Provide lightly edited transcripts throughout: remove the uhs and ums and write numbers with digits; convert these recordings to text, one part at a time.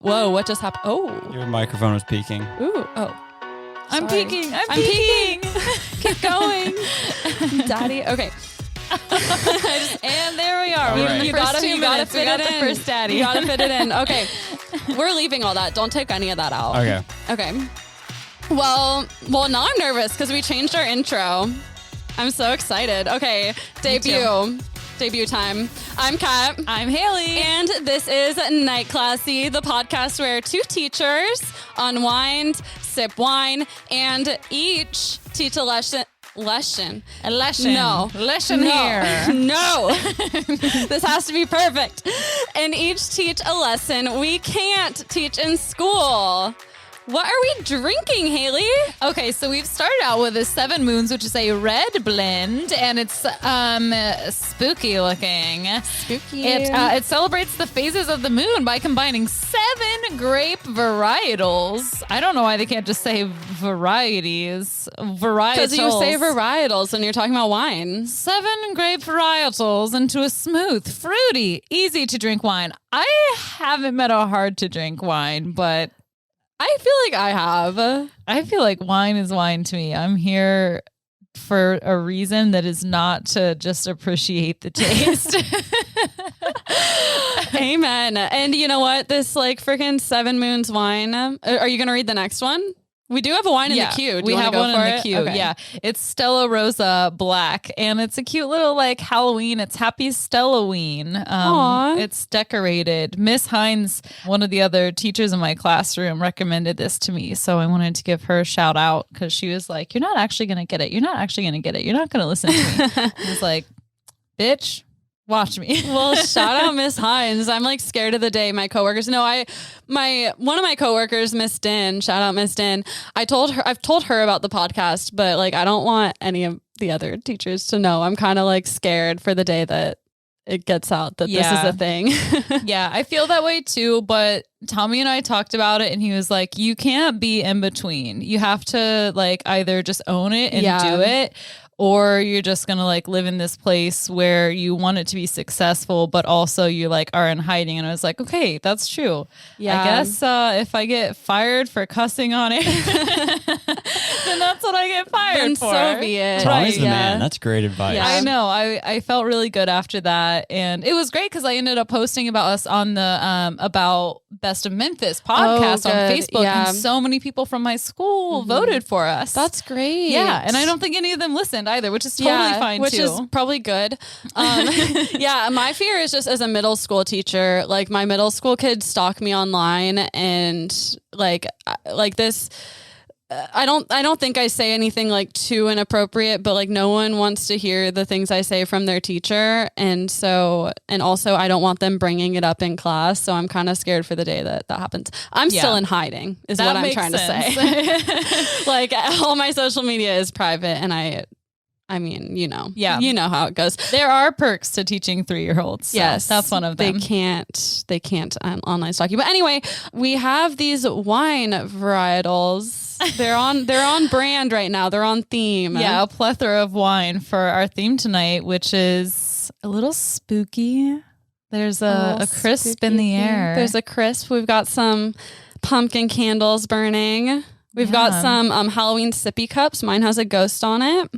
Whoa, what just happened? Oh. Your microphone was peaking. Ooh. Oh. I'm Sorry. peeking. I'm peeking. Keep going. Daddy. Okay. And there we are. Right. You gotta fit it in. First daddy. You gotta fit it in. Okay. We're leaving all that. Don't take any of that out. Okay. Okay. Well, now I'm nervous because we changed our intro. I'm so excited. Okay. Debut time. I'm Kat. I'm Hayley. And this is Night Classy, the podcast where two teachers unwind, sip wine, and each teach a lesson. Lesson. No. Lesson here. No. This has to be perfect. And each teach a lesson we can't teach in school. What are we drinking, Hayley? Okay, so we've started out with a 7 Moons, which is a red blend, and it's spooky looking. Spooky. It celebrates the phases of the moon by combining 7 grape varietals. I don't know why they can't just say varieties. Varietals. Because you say varietals when you're talking about wine. 7 grape varietals into a smooth, fruity, easy to drink wine. I haven't met a hard to drink wine, but I feel like I have. I feel like wine is wine to me. I'm here for a reason that is not to just appreciate the taste. Amen. And you know what? This like freaking 7 Moons wine. Are you going to read the next one? We do have a wine in the queue. We have one in the queue. Okay. Yeah. It's Stella Rosa Black, and it's a cute little like Halloween. It's Happy Stellaween. It's decorated. Miss Hines, one of the other teachers in my classroom, recommended this to me. So I wanted to give her a shout out because she was like, "You're not actually going to get it. You're not actually going to get it. You're not going to listen to me." I was like, bitch. Watch me. Well, shout out Miss Hines. I'm like scared of the day my coworkers. No, one of my coworkers, Miss Din, shout out Miss Din. I've told her about the podcast, but like I don't want any of the other teachers to know. I'm kind of like scared for the day that it gets out that this is a thing. Yeah, I feel that way too. But Tommy and I talked about it, and he was like, you can't be in between. You have to like either just own it and do it, or you're just going to like live in this place where you want it to be successful, but also you like are in hiding. And I was like, okay, that's true. Yeah. I guess if I get fired for cussing on it, then that's what I get fired for. So be it. Tommy's the man. That's great advice. Yeah. I know. I felt really good after that. And it was great because I ended up posting about us on the about Best of Memphis podcast on Facebook. Yeah. And so many people from my school voted for us. That's great. Yeah. And I don't think any of them listened either, which is totally fine which too. Which is probably good. Yeah, my fear is just as a middle school teacher, like my middle school kids stalk me online and like this. I don't think I say anything like too inappropriate, but like no one wants to hear the things I say from their teacher. And also I don't want them bringing it up in class. So I'm kind of scared for the day that happens. I'm still in hiding is that what I'm trying to say. Like all my social media is private, and I mean, you know how it goes. There are perks to teaching 3-year-olds. So yes, that's one of them. They can't online stalk you. But anyway, we have these wine varietals. They're on brand right now. They're on theme. Yeah, a plethora of wine for our theme tonight, which is a little spooky. There's a crisp in the air. There's a crisp. We've got some pumpkin candles burning. We've got some Halloween sippy cups. Mine has a ghost on it.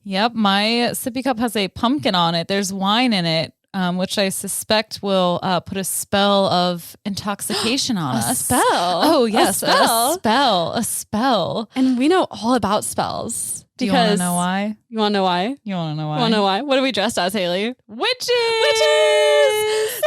Yep, my sippy cup has a pumpkin on it. There's wine in it, which I suspect will put a spell of intoxication on us. A spell? Oh, yes, a spell. And we know all about spells. Do you want to know why? You want to know why? You want to know why? Want to know why? What are we dressed as, Hayley? Witches!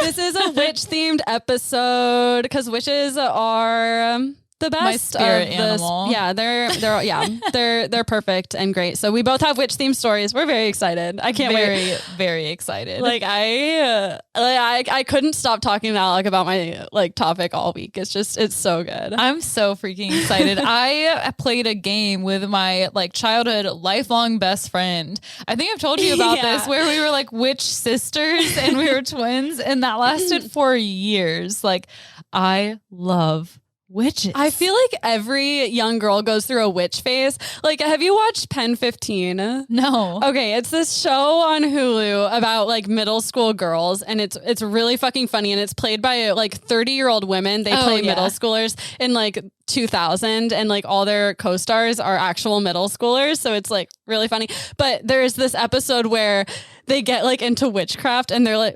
This is a witch-themed episode because witches are the best. My spirit animal. Yeah, they're perfect and great. So we both have witch themed stories. We're very excited. I can't wait. Very excited. Like I couldn't stop talking to Alec about my like topic all week. It's so good. I'm so freaking excited. I played a game with my like childhood lifelong best friend. I think I've told you about this, where we were like witch sisters and we were twins, and that lasted for years. Like I love Witches. I feel like every young girl goes through a witch phase. Like, have you watched Pen 15? No. Okay, it's this show on Hulu about like middle school girls, and it's really fucking funny, and it's played by like 30-year-old women. They play middle schoolers in like 2000, and like all their co-stars are actual middle schoolers, so it's like really funny. But there's this episode where they get like into witchcraft, and they're like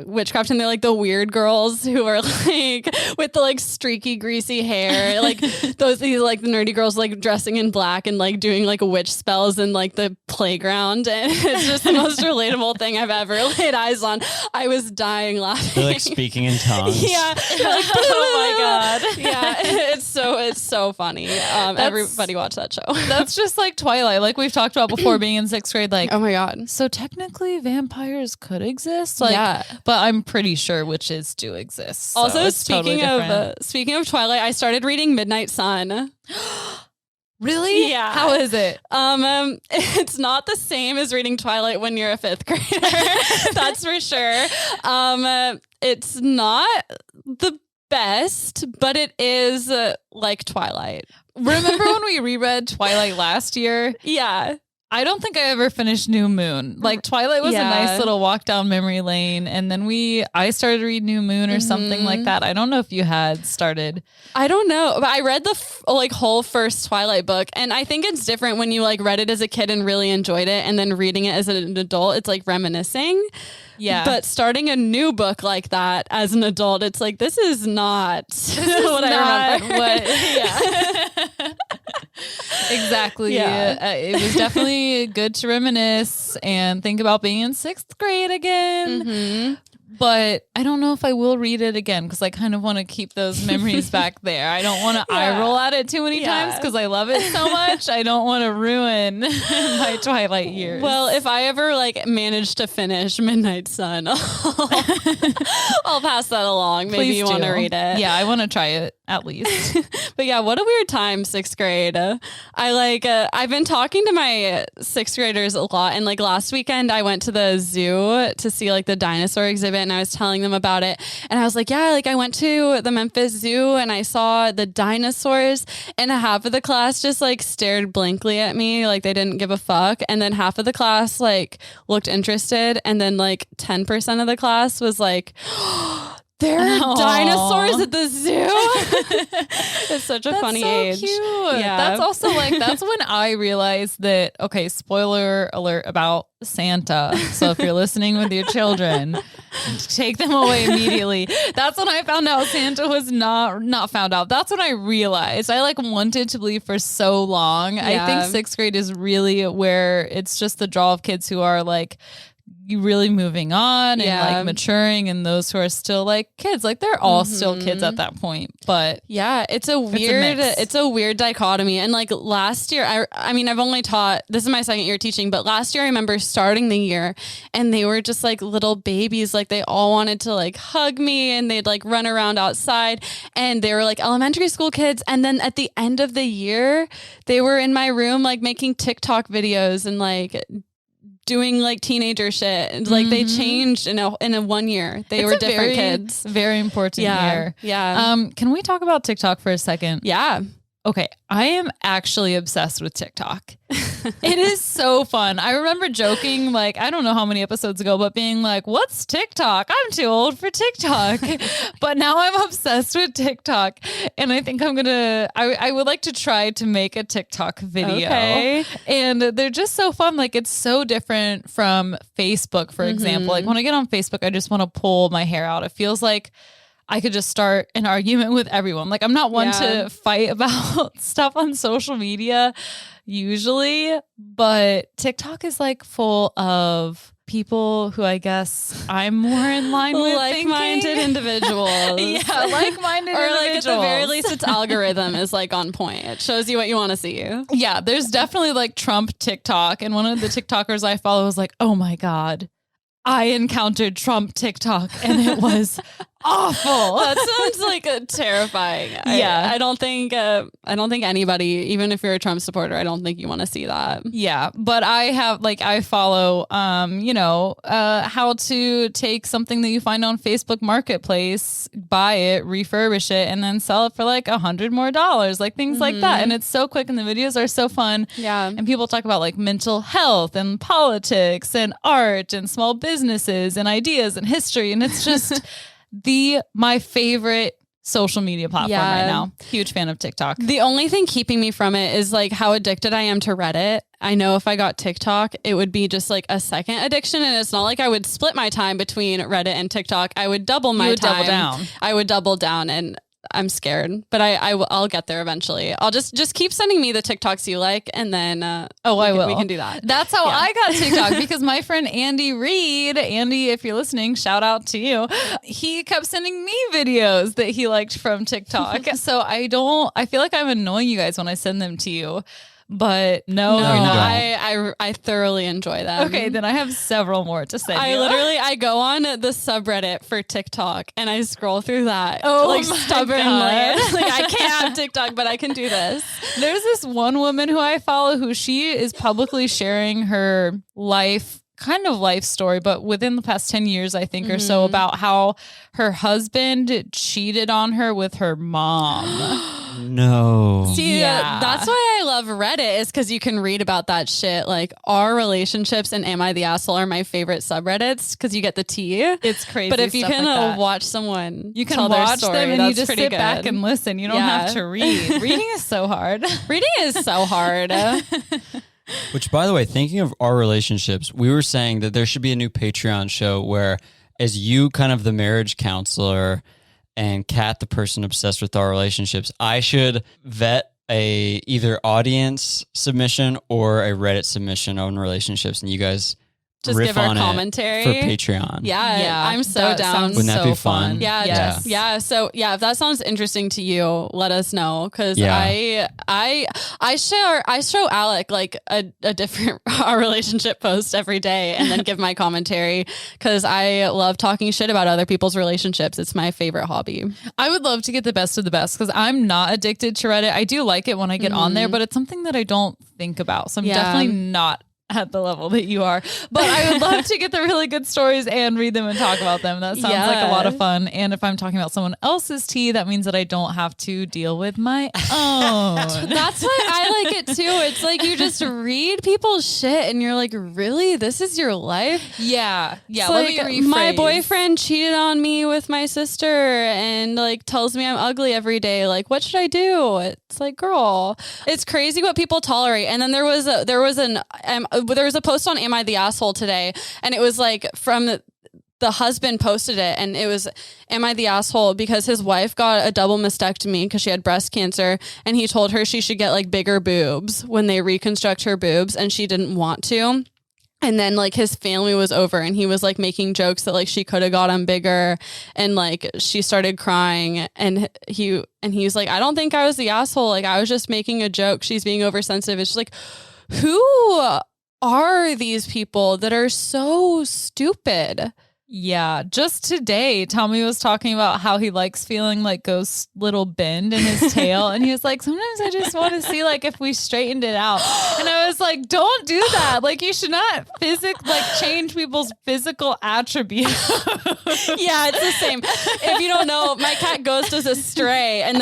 the weird girls who are like with the like streaky greasy hair, like these like the nerdy girls like dressing in black and like doing like witch spells in like the playground, and it's just the most relatable thing I've ever laid eyes on. I was dying laughing. They're like speaking in tongues. Yeah. Like, oh my God. Yeah. It's so funny. Everybody watch that show. That's just like Twilight. Like we've talked about before, being in 6th grade. Like, oh my God. so technically vampires could exist. Like, yeah. But I'm pretty sure witches do exist. So also, it's speaking of Twilight, I started reading Midnight Sun. Really? Yeah. How is it? It's not the same as reading Twilight when you're a 5th grader. That's for sure. It's not the best, but it is like Twilight. Remember when we reread Twilight last year? Yeah. I don't think I ever finished New Moon. Like Twilight was a nice little walk down memory lane, and then I started to read New Moon or something like that. I don't know if you had started. I don't know, but I read the whole first Twilight book, and I think it's different when you like read it as a kid and really enjoyed it, and then reading it as an adult, it's like reminiscing. Yeah. But starting a new book like that as an adult, it's like, this is not what I remember. Yeah. Exactly. Yeah. It was definitely good to reminisce and think about being in 6th grade again. Mm-hmm. But I don't know if I will read it again because I kind of want to keep those memories back there. I don't want to eye roll at it too many times because I love it so much. I don't want to ruin my Twilight years. Well, if I ever like manage to finish Midnight Sun, I'll pass that along. Maybe Please you want to read it. Yeah, I want to try it at least. But yeah, what a weird time, 6th grade. I've been talking to my 6th graders a lot, and like last weekend I went to the zoo to see like the dinosaur exhibit, and I was telling them about it, and I was like, yeah, like I went to the Memphis Zoo and I saw the dinosaurs, and half of the class just like stared blankly at me like they didn't give a fuck, and then half of the class like looked interested, and then like 10% of the class was like, there are dinosaurs at the zoo. It's such a funny age. Cute. Yeah. That's also like, that's when I realized that, okay, spoiler alert about Santa. So if you're listening with your children, take them away immediately. That's when I found out Santa was not found out. That's when I realized. I like wanted to believe for so long. Yeah. I think 6th grade is really where it's just the draw of kids who are like, you really moving on and like maturing, and those who are still like kids, like they're all still kids at that point. But yeah, it's a weird dichotomy. And like last year, I mean, I've only taught, this is my 2nd year teaching, but last year I remember starting the year and they were just like little babies. Like they all wanted to like hug me, and they'd like run around outside, and they were like elementary school kids. And then at the end of the year, they were in my room, like making TikTok videos and like doing like teenager shit. Like they changed in a 1 year. They were different kids. Very important year. Yeah. Can we talk about TikTok for a second? Yeah. Okay. I am actually obsessed with TikTok. It is so fun. I remember joking, like, I don't know how many episodes ago, but being like, what's TikTok? I'm too old for TikTok. But now I'm obsessed with TikTok. And I think I would like to try to make a TikTok video. Okay. And they're just so fun. Like, it's so different from Facebook, for example. Like, when I get on Facebook, I just want to pull my hair out. It feels like I could just start an argument with everyone. Like, I'm not one to fight about stuff on social media usually, but TikTok is like full of people who I guess I'm more in line with, like-minded individuals. Yeah, like-minded or individuals. like at the very least, its algorithm is like on point. It shows you what you want to see. Yeah, there's definitely like Trump TikTok, and one of the TikTokers I follow was like, oh my God, I encountered Trump TikTok, and it was awful. That sounds like terrifying. Yeah. I don't think anybody, even if you're a Trump supporter, I don't think you want to see that. Yeah, but I follow, how to take something that you find on Facebook Marketplace, buy it, refurbish it, and then sell it for like $100 more, like things like that. And it's so quick, and the videos are so fun. Yeah, and people talk about like mental health and politics and art and small businesses and ideas and history, and it's just my favorite social media platform right now. Huge fan of TikTok. The only thing keeping me from it is like how addicted I am to Reddit. I know if I got TikTok, it would be just like a second addiction. And it's not like I would split my time between Reddit and TikTok. I would double my time. Double down. I would double down, and I'm scared, but I'll get there eventually. I'll just keep sending me the TikToks you like, and then I will. We can do that. That's how I got TikTok, because my friend Andy Reed, if you're listening, shout out to you. He kept sending me videos that he liked from TikTok. So I feel like I'm annoying you guys when I send them to you. But no, you're not. I thoroughly enjoy them. Okay, then I have several more to say. I go on the subreddit for TikTok and I scroll through that. Oh, like my stubbornly. God. Like I can't have TikTok, but I can do this. There's this one woman who I follow who she is publicly sharing her life story, but within the past 10 years, I think, or so, about how her husband cheated on her with her mom. No. See, that's why I love Reddit, is because you can read about that shit. Like, our relationships and Am I the Asshole are my favorite subreddits, because you get the tea. It's crazy. But if you can like watch someone, you can tell watch their story, them and you just sit good. back and listen. You don't have to read. Reading is so hard. Reading is so hard. Which, by the way, thinking of our relationships, we were saying that there should be a new Patreon show where, as you kind of the marriage counselor and Kat the person obsessed with our relationships, I should vet a either audience submission or a Reddit submission on relationships, and you guys just riff give our on commentary it for Patreon. Yeah, I'm so down. Wouldn't that be fun? Yeah, yes. yeah. So if that sounds interesting to you, let us know, because I show Alec like a different our relationship post every day, and then give my commentary, because I love talking shit about other people's relationships. It's my favorite hobby. I would love to get the best of the best, because I'm not addicted to Reddit. I do like it when I get on there, but it's something that I don't think about. So I'm definitely not at the level that you are, but I would love to get the really good stories and read them and talk about them. That sounds like a lot of fun. And if I'm talking about someone else's tea, that means that I don't have to deal with my own. That's why I like it too. It's like you just read people's shit and you're like, really? This is your life? Yeah. It's Let like, me rephrase. my boyfriend cheated on me with my sister and like tells me I'm ugly every day. Like, what should I do? It's like, girl, it's crazy what people tolerate. And then there was a post on Am I the Asshole today, and it was like from the husband posted it, and it was, am I the asshole because his wife got a double mastectomy because she had breast cancer, and he told her she should get like bigger boobs when they reconstruct her boobs, and she didn't want to. And then like his family was over, and he was like making jokes that like she could have got him bigger, and like she started crying, and he was like, I don't think I was the asshole. Like, I was just making a joke. She's being oversensitive. It's just like, who are these people that are so stupid? Yeah, just today, Tommy was talking about how he likes feeling like Ghost's little bend in his tail. And he was like, sometimes I just want to see like if we straightened it out. And I was like, don't do that. Like, you should not change people's physical attributes. Yeah, it's the same. If you don't know, my cat Ghost was a stray. And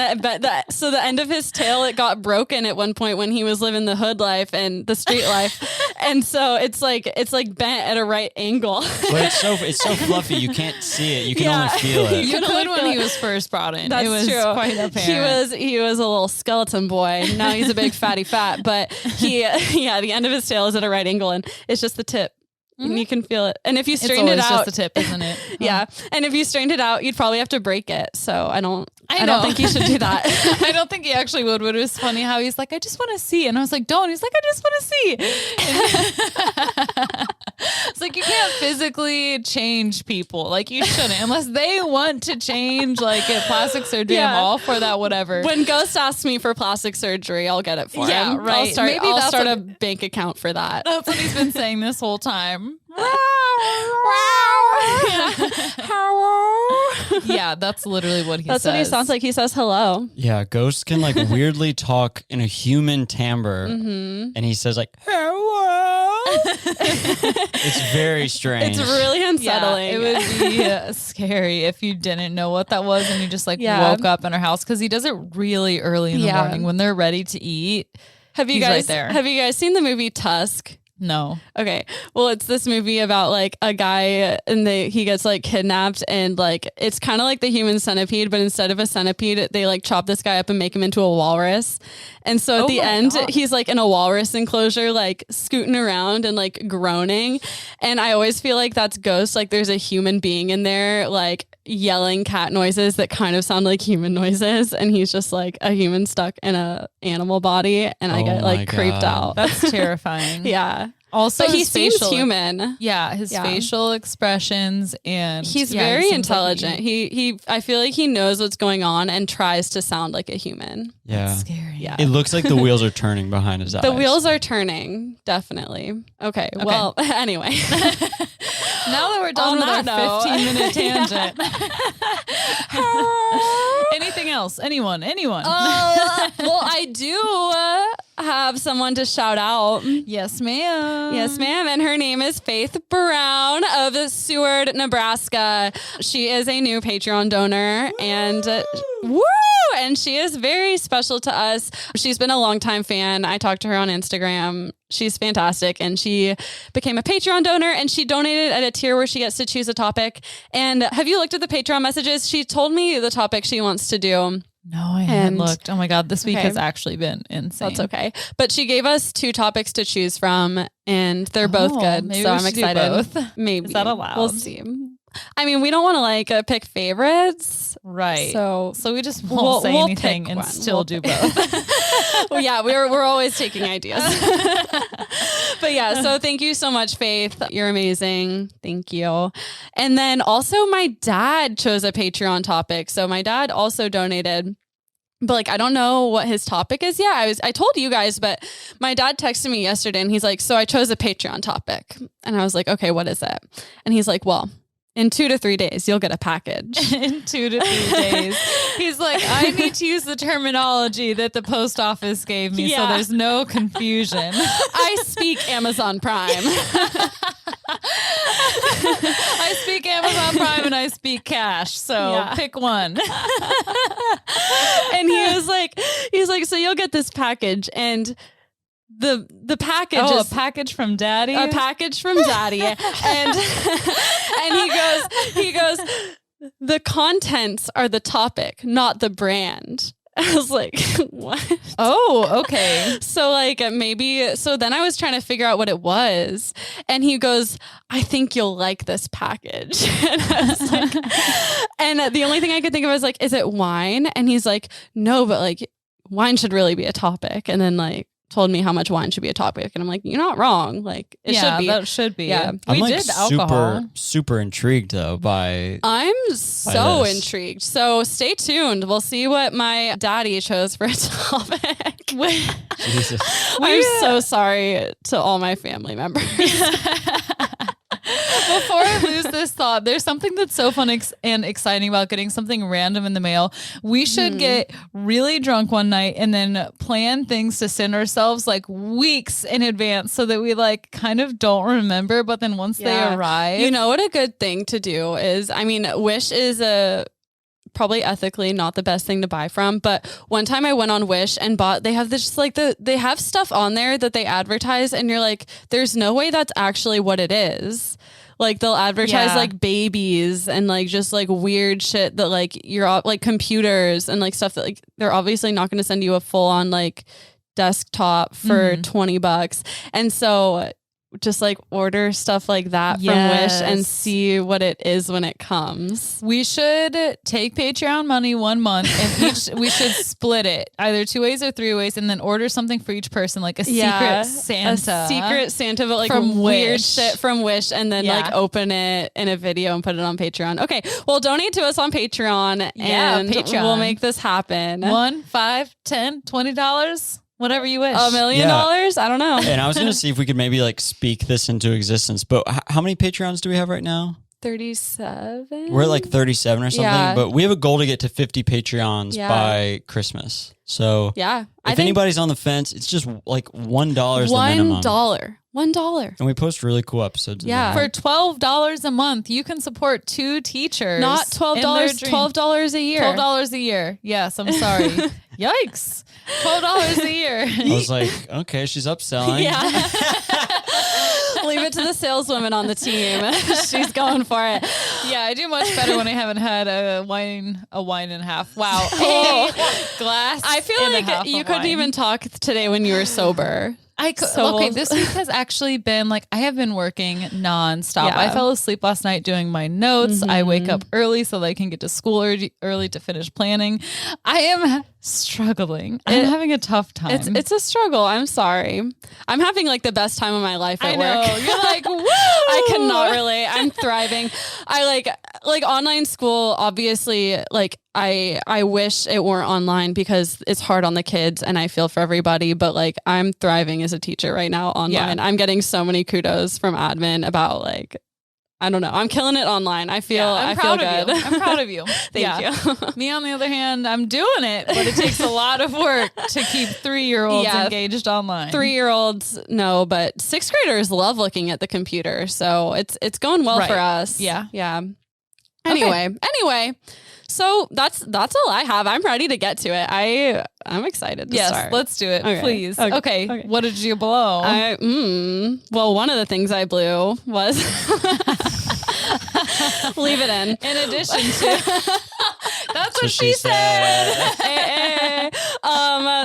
so the end of his tail, it got broken at one point when he was living the hood life and the street life. And so it's like bent at a right angle. But it's so fluffy, you can't see it. You can only feel it. You could when he was first brought in. That's it was true. Quite apparent. He was a little skeleton boy. Now he's a big fatty fat. But the end of his tail is at a right angle, and it's just the tip. And you can feel it. And if you straighten it out, it's just the tip, isn't it? Yeah. And if you straightened it out, you'd probably have to break it. So I don't think you should do that. I don't think he actually would. But it was funny how he's like, I just want to see. And I was like, don't. He's like, I just want to see. It's like, you can't physically change people. Like, you shouldn't, unless they want to change, like, get plastic surgery. I'm all for that, whatever. When Ghost asks me for plastic surgery, I'll get it for him. Right. I'll start a bank account for that. That's what he's been saying this whole time. Yeah, that's literally what he says. That's what he sounds like. He says hello. Yeah, ghosts can like weirdly talk in a human timbre, and he says like hello. It's very strange. It's really unsettling. Yeah, it would be scary if you didn't know what that was and you just like woke up in our house, because he does it really early in the morning when they're ready to eat. Have you guys seen the movie Tusk? No. Okay. Well, it's this movie about like a guy and he gets like kidnapped, and like it's kind of like the human centipede, but instead of a centipede, they like chop this guy up and make him into a walrus. And so at the end, he's like in a walrus enclosure, like scooting around and like groaning. And I always feel like that's ghosts. Like there's a human being in there, like yelling cat noises that kind of sound like human noises. And he's just like a human stuck in a animal body. And I get like creeped out. That's terrifying. Yeah. Also, but he seems human. Yeah, his facial expressions, and he's very intelligent. He I feel like he knows what's going on and tries to sound like a human. Yeah. That's scary. Yeah. It looks like the wheels are turning behind his eyes. The wheels are turning, definitely. Okay. Well, anyway. Now that we're done with our 15-minute tangent. Anything else? Anyone? Well, I do have someone to shout out. Yes, ma'am. Yes, ma'am. And her name is Faith Brown of Seward, Nebraska. She is a new Patreon donor. And and she is very special to us. She's been a longtime fan. I talked to her on Instagram. She's fantastic. And she became a Patreon donor, and she donated at a tier where she gets to choose a topic. And have you looked at the Patreon messages? She told me the topic she wants to do. No, I haven't looked. Oh my God, this week has actually been insane. That's okay. But she gave us 2 topics to choose from, and they're both good. So I'm excited. Both. Maybe. Is that allowed? We'll see. I mean, we don't want to like pick favorites. Right. So we just won't say anything and still do both. Well, yeah, we're always taking ideas. But yeah, so thank you so much, Faith. You're amazing. Thank you. And then also my dad chose a Patreon topic. So my dad also donated. But like, I don't know what his topic is yet. I told you guys, but my dad texted me yesterday and he's like, so I chose a Patreon topic. And I was like, okay, what is it? And he's like, well, in 2 to 3 days, you'll get a package. In 2 to 3 days. He's like, I need to use the terminology that the post office gave me so there's no confusion. I speak Amazon Prime. I speak Amazon Prime and I speak cash. So pick one. And he's like, so you'll get this package, and the package is a package from Daddy. A package from Daddy. and he goes, the contents are the topic, not the brand. I was like, what? Oh, okay. So like so then I was trying to figure out what it was. And he goes, I think you'll like this package. And I was like, and the only thing I could think of was like, is it wine? And he's like, no, but like wine should really be a topic. And then like told me how much wine should be a topic. And I'm like, you're not wrong. Like it should be. That should be. Yeah. I'm we like did alcohol. super intrigued though I'm so intrigued. So stay tuned. We'll see what my daddy chose for a topic. Jesus. I'm so sorry to all my family members. Before I lose this thought, there's something that's so fun and exciting about getting something random in the mail. We should get really drunk one night and then plan things to send ourselves like weeks in advance so that we like kind of don't remember. But then once they arrive, you know what a good thing to do is, I mean, Wish is probably ethically not the best thing to buy from, but one time I went on Wish and they have this like they have stuff on there that they advertise, and you're like, there's no way that's actually what it is. Like they'll advertise like babies and like just like weird shit that like you're like computers and like stuff that like they're obviously not going to send you a full on like desktop for $20. And so just like order stuff like that from Wish and see what it is when it comes. We should take Patreon money 1 month and we should split it either 2 ways or 3 ways, and then order something for each person, like a secret Santa, but like from weird Wish. shit from Wish, and then like open it in a video and put it on Patreon. Okay, well, donate to us on Patreon, and we'll make this happen. $1, $5, $10, $20. Whatever you wish. $1 million? I don't know. And I was going to see if we could maybe like speak this into existence. But how many Patreons do we have right now? 37. We're at like 37 or something. Yeah. But we have a goal to get to 50 Patreons by Christmas. So yeah, if anybody's on the fence, it's just like $1 the minimum. $1. And we post really cool episodes. Yeah. For $12 a month, you can support 2 teachers. Not $12. $12 a year. $12 a year. Yes, I'm sorry. Yikes. $12 a year. I was like, okay, she's upselling. Yeah. Leave it to the saleswoman on the team. She's going for it. Yeah, I do much better when I haven't had a wine and a half. Wow. Glass. I feel like you couldn't even talk today when you were sober. This week has actually been like, I have been working nonstop. Yeah. I fell asleep last night doing my notes. I wake up early so that I can get to school early to finish planning. I am struggling. I'm having a tough time. It's a struggle. I'm sorry. I'm having like the best time of my life at work. You're like, woo! I cannot relate. I'm thriving. I like online school. Obviously, like I wish it weren't online because it's hard on the kids and I feel for everybody, but like I'm thriving as a teacher right now online. Yeah. I'm getting so many kudos from admin about like, I don't know. I'm killing it online. I feel good. I'm proud of you. Thank you. Me, on the other hand, I'm doing it, but it takes a lot of work to keep 3-year-olds engaged online. 3-year-olds, no, but 6th graders love looking at the computer. So it's going well for us. Yeah. Yeah. Anyway. So that's all I have. I'm ready to get to it. I'm excited to start. Let's do it, please. Okay. Okay. What did you blow? Well, one of the things I blew was leave it in. In addition to that's what she said.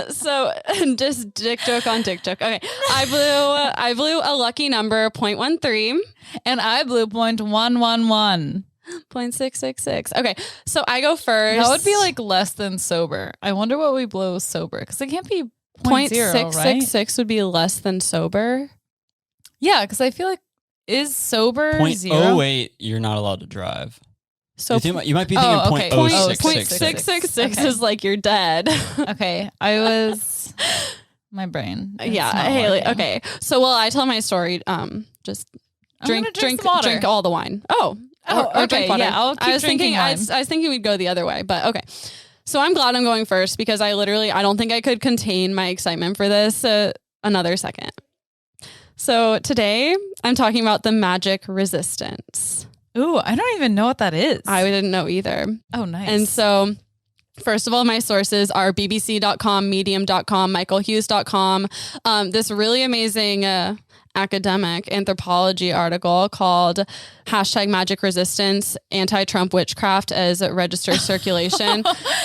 So just dick joke on dick joke. Okay. I blew a lucky number 0.13 and I blew 0.111. 0.666. Okay, so I go first. That would be like less than sober. I wonder what we blow sober because it can't be 0.666 right? Would be less than sober. Yeah, because I feel like is sober 0.08. You're not allowed to drive. So you might be thinking 0.666 is like you're dead. Okay, I was my brain. Hayley. Working. Okay, so while I tell my story, just drink all the wine. Okay. Yeah, I'll keep drinking wine. I was thinking we'd go the other way, but okay. So I'm glad I'm going first because I don't think I could contain my excitement for this another second. So today I'm talking about the magic resistance. Ooh, I don't even know what that is. I didn't know either. Oh, nice. And so first of all, my sources are bbc.com, medium.com, michaelhughes.com. This really amazing academic anthropology article called #Magic Resistance Anti-Trump Witchcraft as Registered Circulation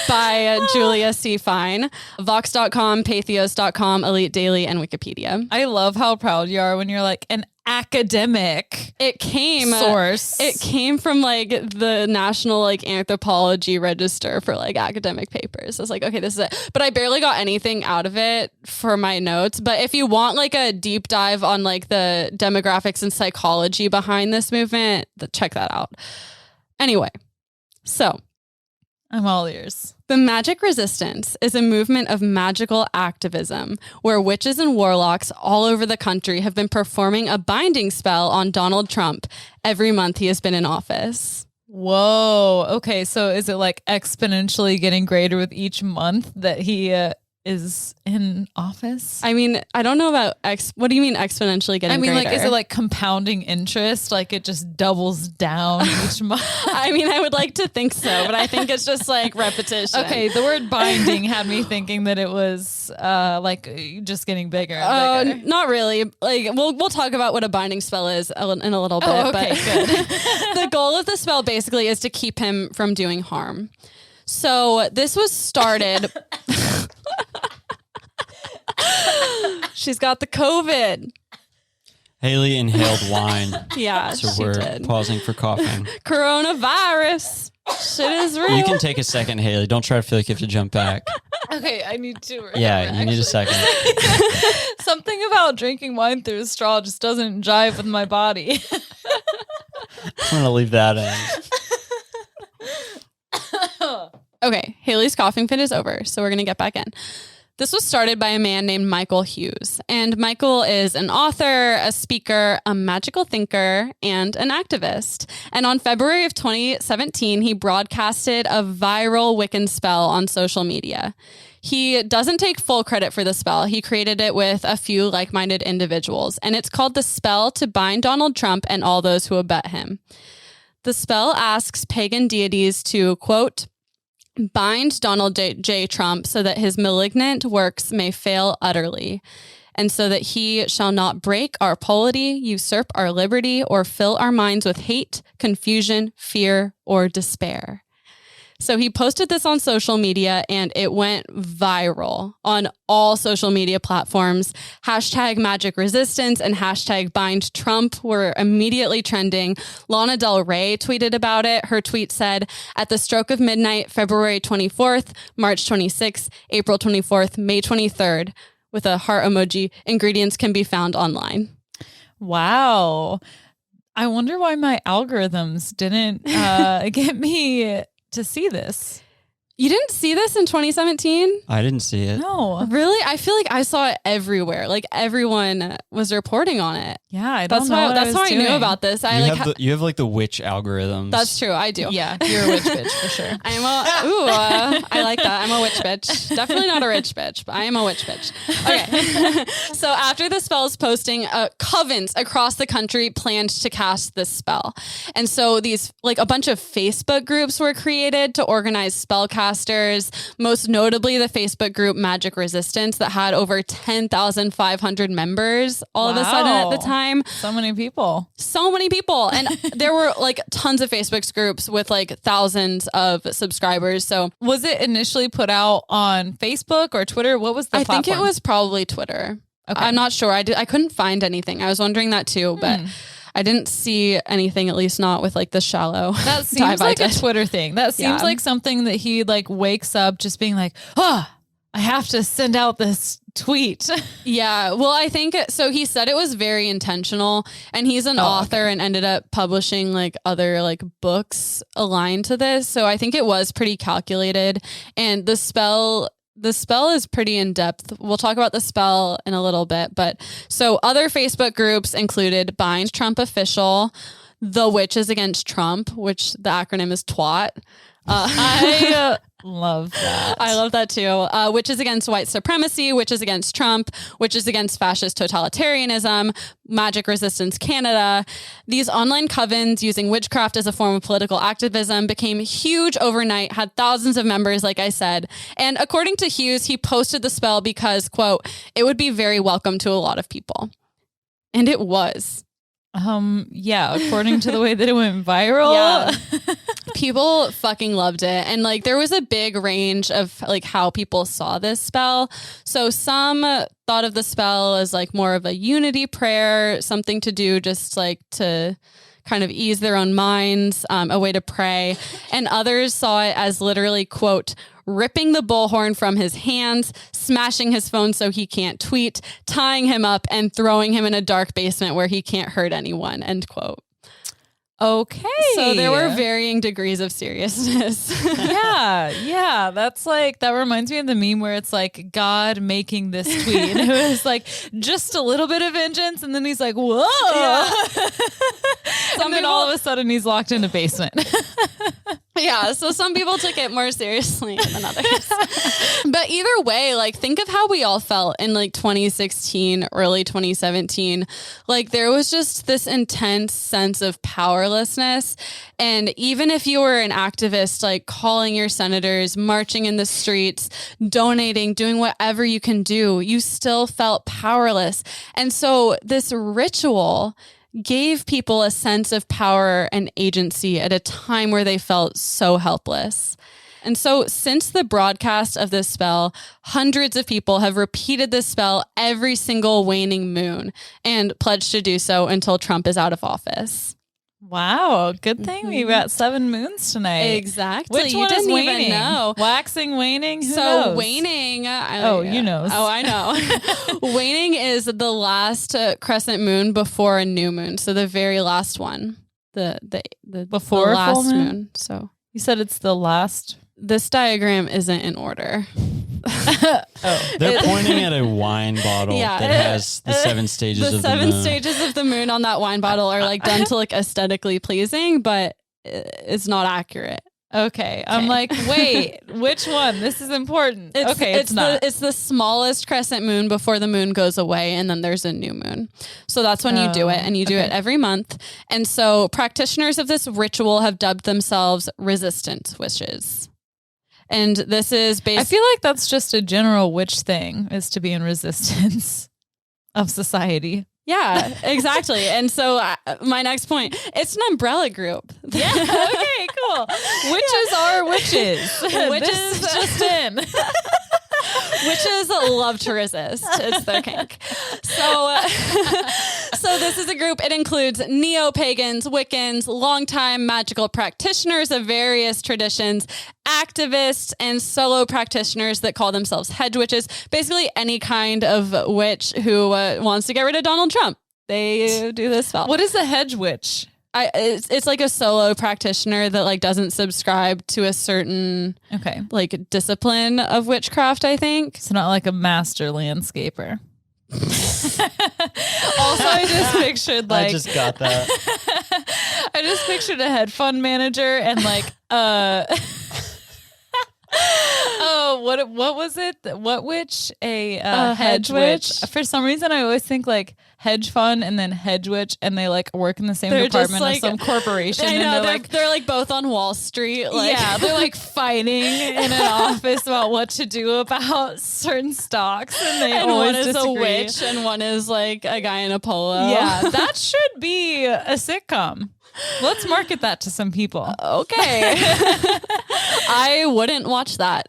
by Julia C. Fine, Vox.com, Pathos.com, Elite Daily, and Wikipedia. I love how proud you are when you're like an academic source. It came from like the National like Anthropology Register for like academic papers. I was like, okay, this is it. But I barely got anything out of it for my notes. But if you want like a deep dive on like the demographics and psychology behind this movement, check that out. Anyway, so I'm all ears. The magic resistance is a movement of magical activism where witches and warlocks all over the country have been performing a binding spell on Donald Trump every month he has been in office. Whoa. Okay. So is it like exponentially getting greater with each month that he is in office? I mean, I don't know about what do you mean exponentially getting greater? Like, is it like compounding interest? Like it just doubles down each month? I mean, I would like to think so, but I think it's just like repetition. Okay. The word binding had me thinking that it was like just getting bigger and bigger. Not really. Like we'll talk about what a binding spell is in a little bit. Okay, but good. The goal of the spell basically is to keep him from doing harm. So this was started... She's got the COVID. Hayley inhaled wine. Yeah, so she we're did. Pausing for coughing. Coronavirus. Shit is real. You can take a second, Hayley. Don't try to feel like you have to jump back. Okay, I need to. Yeah, you need a second. Something about drinking wine through a straw just doesn't jive with my body. I'm going to leave that in. Okay, Hayley's coughing fit is over, so we're going to get back in. This was started by a man named Michael Hughes. And Michael is an author, a speaker, a magical thinker, and an activist. And on February of 2017, he broadcasted a viral Wiccan spell on social media. He doesn't take full credit for the spell. He created it with a few like-minded individuals. And it's called the spell to bind Donald Trump and all those who abet him. The spell asks pagan deities to, quote, bind Donald J. Trump so that his malignant works may fail utterly, and so that he shall not break our polity, usurp our liberty, or fill our minds with hate, confusion, fear, or despair. So he posted this on social media and it went viral on all social media platforms. Hashtag magic resistance and hashtag bind Trump were immediately trending. Lana Del Rey tweeted about it. Her tweet said, at the stroke of midnight, February 24th, March 26th, April 24th, May 23rd, with a heart emoji. Ingredients can be found online. Wow. I wonder why my algorithms didn't get me to see this. You didn't see this in 2017? I didn't see it. No. Really? I feel like I saw it everywhere. Like everyone was reporting on it. Yeah, I don't That's know. why. That's how I knew about this. You have like the witch algorithms. That's true. I do. Yeah, you're a witch bitch for sure. I like that. I'm a witch bitch. Definitely not a rich bitch, but I am a witch bitch. Okay. So after the spell's posting, covens across the country planned to cast this spell. And so these, like a bunch of Facebook groups were created to organize spellcasters, most notably the Facebook group Magic Resistance that had over 10,500 members all of a sudden at the time. So many people. And there were like tons of Facebook groups with like thousands of subscribers. So was it initially put out on Facebook or Twitter? What was the platform? I think it was probably Twitter. Okay. I'm not sure. I couldn't find anything. I was wondering that too, but I didn't see anything, at least not with like the shallow. That seems like a Twitter thing. That seems like something that he like wakes up just being like, I have to send out this tweet. Yeah. Well, I think so. He said it was very intentional, and he's an author and ended up publishing like other like books aligned to this. So I think it was pretty calculated, and the spell is pretty in depth. We'll talk about the spell in a little bit, but so other Facebook groups included Bind Trump Official, The Witches Against Trump, which the acronym is TWAT. I love that. I love that too. Witches Against White Supremacy, Witches Against Trump, Witches Against Fascist Totalitarianism, Magic Resistance Canada. These online covens using witchcraft as a form of political activism became huge overnight, had thousands of members, like I said. And according to Hughes, he posted the spell because, quote, it would be very welcome to a lot of people. And it was. Yeah, according to the way that it went viral. Yeah. People fucking loved it. And like there was a big range of like how people saw this spell. So some thought of the spell as like more of a unity prayer, something to do just like to kind of ease their own minds, a way to pray. And others saw it as literally, quote, ripping the bullhorn from his hands, smashing his phone so he can't tweet, tying him up, and throwing him in a dark basement where he can't hurt anyone, end quote. Okay. So there were varying degrees of seriousness. Yeah. That's like, that reminds me of the meme where it's like God making this tweet. And it was like just a little bit of vengeance. And then he's like, whoa. Yeah. And then all of a sudden he's locked in a basement. Yeah, so some people took it more seriously than others. But either way, like think of how we all felt in like 2016, early 2017. Like there was just this intense sense of powerlessness. And even if you were an activist, like calling your senators, marching in the streets, donating, doing whatever you can do, you still felt powerless. And so this ritual gave people a sense of power and agency at a time where they felt so helpless. And so since the broadcast of this spell, hundreds of people have repeated this spell every single waning moon and pledged to do so until Trump is out of office. Wow, good thing we've got 7 moons tonight. Exactly. Which you one didn't is waning? even know. Waxing, waning? Who So knows? waning. You know. Oh, I know. Waning is the last crescent moon before a new moon. So the very last one. The Before the a last full moon? moon. So You said it's the last. this diagram isn't in order. They're pointing at a wine bottle that has the 7 stages of the moon. The 7 stages of the moon on that wine bottle are like done to look aesthetically pleasing, but it's not accurate. Okay. I'm like, wait, which one? This is important. It's not. It's the smallest crescent moon before the moon goes away, and then there's a new moon. So that's when you do it, and you do it every month. And so practitioners of this ritual have dubbed themselves resistance witches. And this is I feel like that's just a general witch thing, is to be in resistance of society. Yeah, exactly. And so my next point, it's an umbrella group. Yeah. Okay, cool. Witches are witches. Witches just in. Witches love to resist. It's their kink. So this is a group. It includes neo-pagans, Wiccans, longtime magical practitioners of various traditions, activists, and solo practitioners that call themselves hedge witches. Basically, any kind of witch who wants to get rid of Donald Trump. They do this spell. What is a hedge witch? It's like a solo practitioner that like doesn't subscribe to a certain like discipline of witchcraft, I think. It's not like a master landscaper. Also, I just pictured like I just got that. I just pictured a hedge fund manager and like what was it? What witch? A hedge witch. For some reason, I always think like hedge fund and then hedge witch, and they like work in the same department like, of some corporation. I know, and they're like both on Wall Street. Like. Yeah, they're like fighting in an office about what to do about certain stocks, and they always one is disagree. a witch, and one is like a guy in a polo. Yeah, that should be a sitcom. Let's market that to some people. Okay. I wouldn't watch that.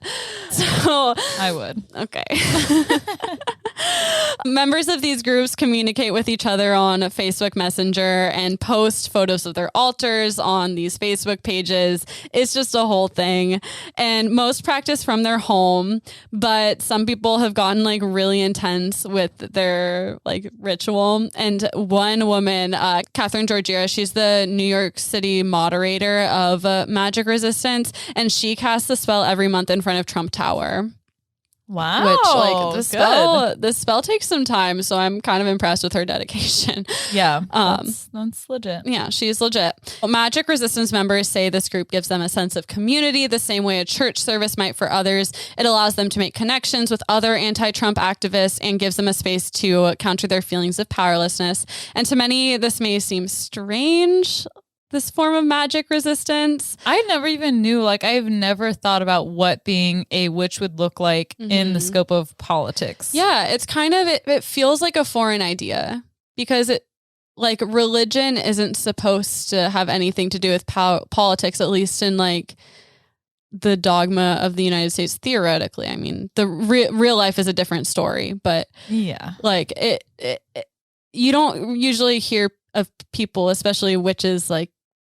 So I would. Okay. Members of these groups communicate with each other on Facebook Messenger and post photos of their altars on these Facebook pages. It's just a whole thing. And most practice from their home, but some people have gotten like really intense with their like ritual. And one woman, Catherine Georgiera, she's the New York City moderator of Magic Resistance, and she casts the spell every month in front of Trump Tower. Wow. Which like the spell takes some time, so I'm kind of impressed with her dedication. Yeah. That's legit. Yeah, she's legit. Magic Resistance members say this group gives them a sense of community the same way a church service might for others. It allows them to make connections with other anti-Trump activists and gives them a space to counter their feelings of powerlessness. And to many, this may seem strange, this form of magic resistance. I never even knew, like, I've never thought about what being a witch would look like in the scope of politics. Yeah, it's kind of, it feels like a foreign idea because it, like, religion isn't supposed to have anything to do with politics, at least in like the dogma of the United States, theoretically. I mean, the real life is a different story, but yeah, like it you don't usually hear of people, especially witches, like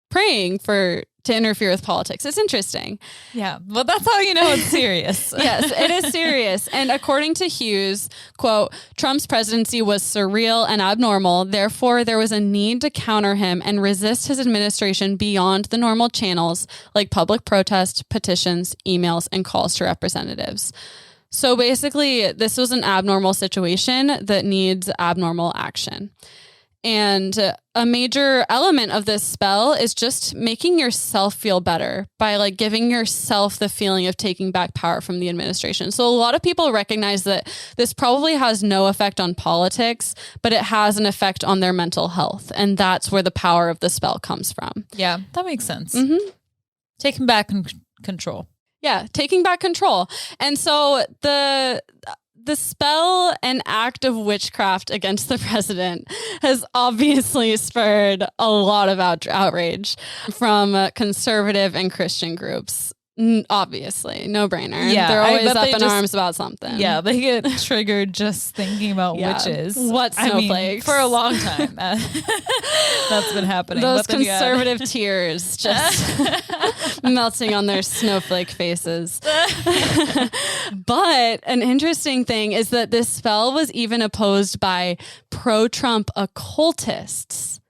praying to interfere with politics. It's interesting. Yeah. Well, that's how you know it's serious. Yes, it is serious. And according to Hughes, quote, Trump's presidency was surreal and abnormal. Therefore, there was a need to counter him and resist his administration beyond the normal channels like public protest, petitions, emails, and calls to representatives. So basically, this was an abnormal situation that needs abnormal action. And a major element of this spell is just making yourself feel better by like giving yourself the feeling of taking back power from the administration. So a lot of people recognize that this probably has no effect on politics, but it has an effect on their mental health. And that's where the power of the spell comes from. Yeah, that makes sense. Mm-hmm. Taking back control. Yeah, taking back control. And so the spell and act of witchcraft against the president has obviously spurred a lot of outrage from conservative and Christian groups. Obviously, no brainer. Yeah, they're always up in arms about something. Yeah, they get triggered just thinking about witches. What snowflakes? I mean, for a long time. That's been happening. Those conservative tears just melting on their snowflake faces. But an interesting thing is that this spell was even opposed by pro-Trump occultists.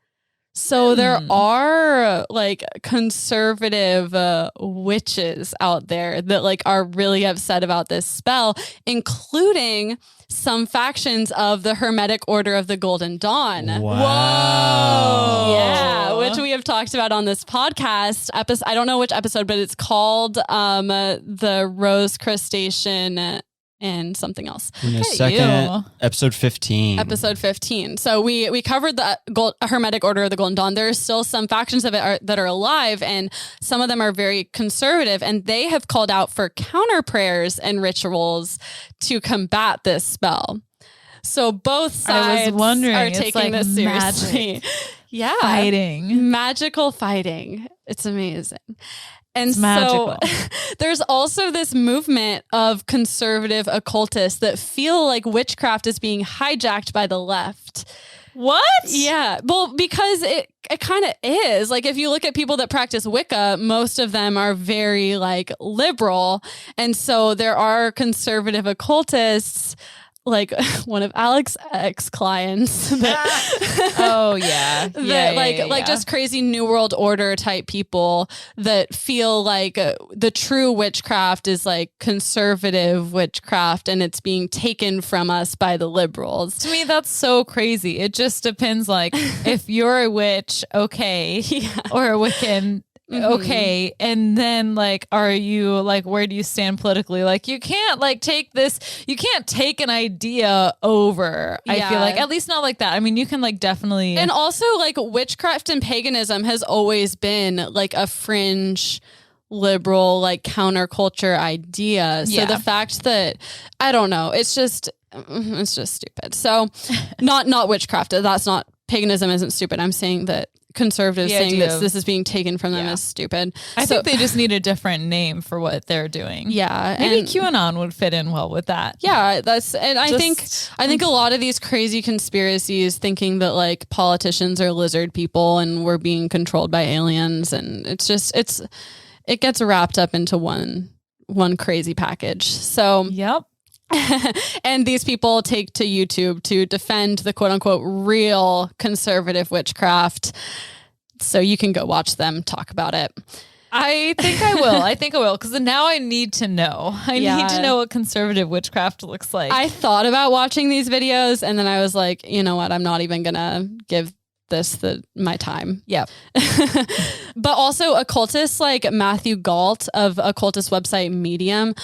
So there are like conservative witches out there that like are really upset about this spell, including some factions of the Hermetic Order of the Golden Dawn. Wow. Yeah, which we have talked about on this podcast. I don't know which episode, but it's called the Rose Crustacean and something else. In a second, episode 15. Episode 15. So we covered the Hermetic Order of the Golden Dawn. There are still some factions of it that are alive, and some of them are very conservative, and they have called out for counter prayers and rituals to combat this spell. So both sides are taking this seriously. Yeah. Fighting. Magical fighting. It's amazing. And so there's also this movement of conservative occultists that feel like witchcraft is being hijacked by the left. What? Yeah. Well, because it kind of is. Like, if you look at people that practice Wicca, most of them are very like liberal. And so there are conservative occultists, like one of Alex's ex-clients that just crazy New World Order type people that feel like the true witchcraft is like conservative witchcraft and it's being taken from us by the liberals. To me, that's so crazy. It just depends, like, if you're a witch, okay, or a Wiccan, okay, and then like, are you like, where do you stand politically? Like, you can't like take an idea over. I feel like, at least not like that. I mean, you can like definitely, and also like witchcraft and paganism has always been like a fringe liberal like counterculture idea. So the fact that, I don't know, it's just stupid. So not witchcraft. That's not, paganism isn't stupid. I'm saying that conservatives saying that this is being taken from them is stupid. I think they just need a different name for what they're doing. Yeah. Maybe QAnon would fit in well with that. Yeah, I think a lot of these crazy conspiracies thinking that like politicians are lizard people and we're being controlled by aliens, and it gets wrapped up into one crazy package. So yep. And these people take to YouTube to defend the quote unquote real conservative witchcraft. So you can go watch them talk about it. I think I will. Because now I need to know. I need to know what conservative witchcraft looks like. I thought about watching these videos and then I was like, you know what? I'm not even going to give this my time. Yep. But also occultists like Matthew Galt of occultist website Medium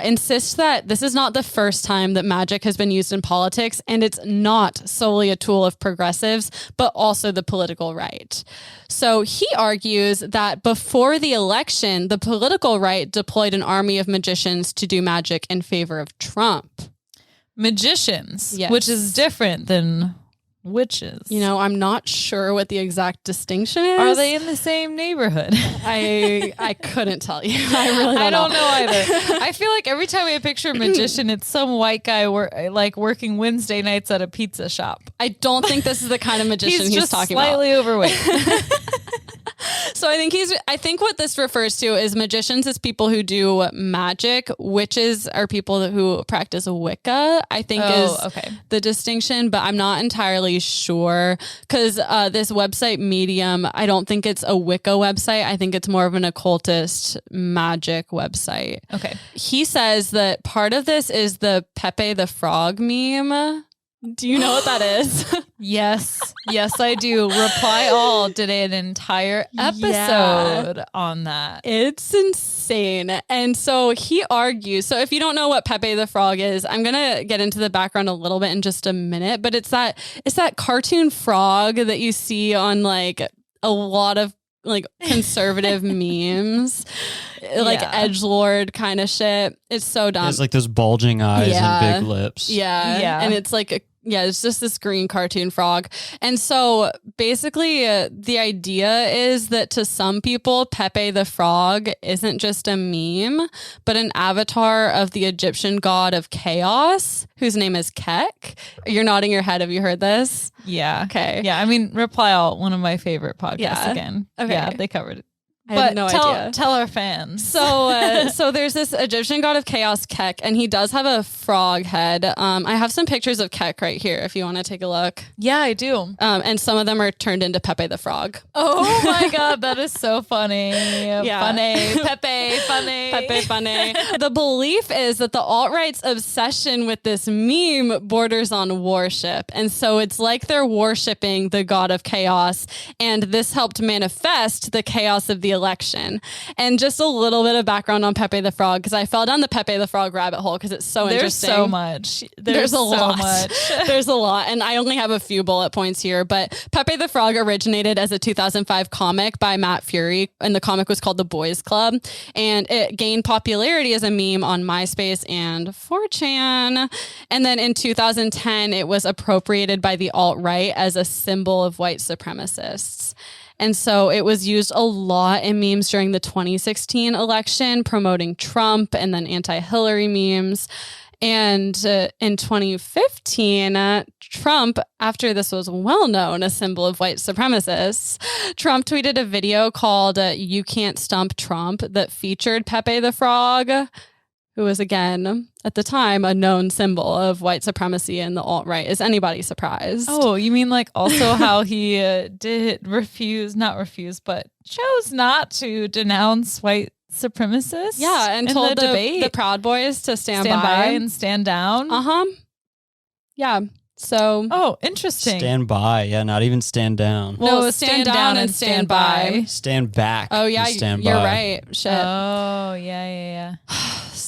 insists that this is not the first time that magic has been used in politics, and it's not solely a tool of progressives, but also the political right. So he argues that before the election, the political right deployed an army of magicians to do magic in favor of Trump. Magicians, which is different than witches. You know, I'm not sure what the exact distinction is. Are they in the same neighborhood? I couldn't tell you. I don't know either. I feel like every time I picture a magician, it's some white guy working Wednesday nights at a pizza shop. I don't think this is the kind of magician he's just talking slightly about. Overweight. So I think what this refers to is magicians is people who do magic. Witches are people who practice Wicca, I think is the distinction, but I'm not entirely sure because this website Medium, I don't think it's a Wicca website. I think it's more of an occultist magic website. Okay. He says that part of this is the Pepe the Frog meme. Do you know what that is? Yes, I do. Reply All did an entire episode on that. It's insane. And so he argues, so if you don't know what Pepe the Frog is, I'm going to get into the background a little bit in just a minute, but it's that cartoon frog that you see on like a lot of like conservative memes, like edgelord kind of shit. It's so dumb. It's like those bulging eyes and big lips. Yeah. And it's like it's just this green cartoon frog. And so basically the idea is that to some people, Pepe the Frog isn't just a meme, but an avatar of the Egyptian god of chaos, whose name is Kek. You're nodding your head. Have you heard this? Yeah. Okay. Yeah. I mean, Reply All, one of my favorite podcasts again. Okay. Yeah, they covered it. I have no idea. Tell our fans. So there's this Egyptian god of chaos, Kek, and he does have a frog head. I have some pictures of Kek right here if you want to take a look. Yeah, I do. And some of them are turned into Pepe the Frog. Oh my God, that is so funny. Yeah. Funny. Pepe, funny. Pepe funny. The belief is that the alt-right's obsession with this meme borders on worship. And so it's like they're worshiping the god of chaos. And this helped manifest the chaos of the election. And just a little bit of background on Pepe the Frog, because I fell down the Pepe the Frog rabbit hole because it's so interesting. There's so much. There's a lot. Much. There's a lot. And I only have a few bullet points here. But Pepe the Frog originated as a 2005 comic by Matt Fury. And the comic was called The Boys Club. And it gained popularity as a meme on MySpace and 4chan. And then in 2010, it was appropriated by the alt-right as a symbol of white supremacists. And so it was used a lot in memes during the 2016 election, promoting Trump and then anti-Hillary memes. And in 2015, Trump, after this was well known, a symbol of white supremacists, Trump tweeted a video called You Can't Stump Trump that featured Pepe the Frog, who was, again, at the time, a known symbol of white supremacy in the alt-right. Is anybody surprised? Oh, you mean like also how he but chose not to denounce white supremacists? Yeah, and told the Proud Boys to stand by and stand down. Uh-huh. Yeah. So. Oh, interesting. Stand by. Yeah, not even stand down. Well, no, stand down and stand by. Stand back. Oh, yeah, stand you're by. right. Shit. Oh, yeah.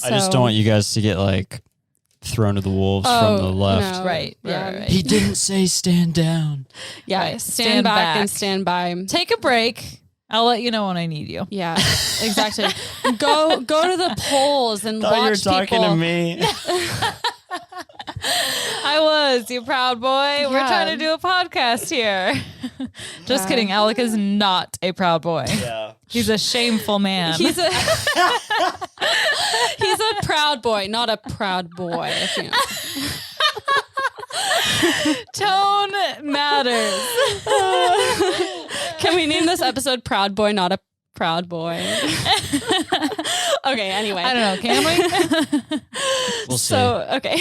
I just don't want you guys to get like thrown to the wolves from the left. No. Right. He didn't say stand down. Yeah, right. stand back and stand by. Take a break. I'll let you know when I need you. Yeah, exactly. Go to the polls and watch people. You were talking to me. I was, you proud boy. Yeah. We're trying to do a podcast here. Just kidding. Alec is not a proud boy. Yeah. He's a shameful man. He's a proud boy, not a proud boy. If you know. Tone matters. Can we name this episode Proud Boy, Not a Proud Boy? Okay, anyway. I don't know. Can we? We'll see. Okay.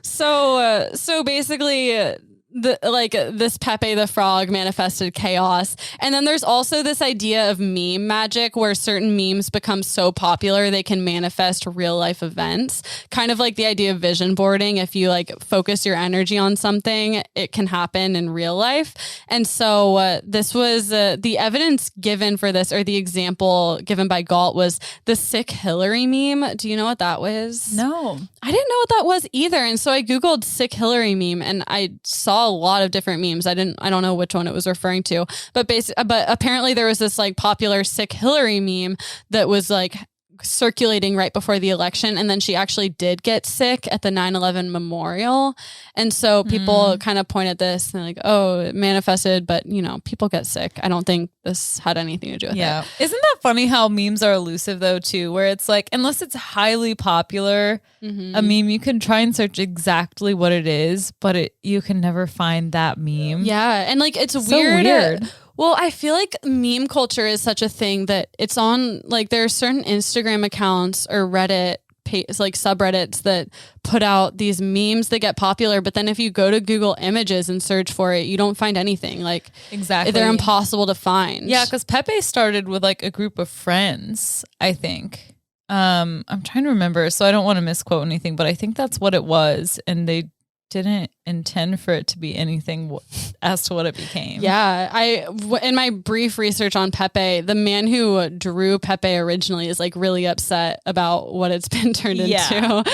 So basically, this Pepe the Frog manifested chaos. And then there's also this idea of meme magic where certain memes become so popular they can manifest real life events. Kind of like the idea of vision boarding. If you like focus your energy on something, it can happen in real life. And so this was the evidence given for this, or the example given by Galt, was the Sick Hillary meme. Do you know what that was? No. I didn't know what that was either. And so I Googled Sick Hillary meme and I saw a lot of different memes. I don't know which one it was referring to, but apparently there was this like popular Sick Hillary meme that was like circulating right before the election. And then she actually did get sick at the 9/11 memorial. And so people kind of point at this and they're like, oh, it manifested, but people get sick. I don't think this had anything to do with it. Isn't that funny how memes are elusive though too, where it's like, unless it's highly popular, a meme, you can try and search exactly what it is, but you can never find that meme. Yeah. And like, it's so weird. Well, I feel like meme culture is such a thing that it's on, like, there are certain Instagram accounts or Reddit, like subreddits that put out these memes that get popular. But then if you go to Google Images and search for it, you don't find anything. Like, exactly, they're impossible to find. Yeah, because Pepe started with like a group of friends, I think. I'm trying to remember, so I don't want to misquote anything, but I think that's what it was. And they didn't intend for it to be anything as to what it became. Yeah, in my brief research on Pepe, the man who drew Pepe originally is like really upset about what it's been turned into,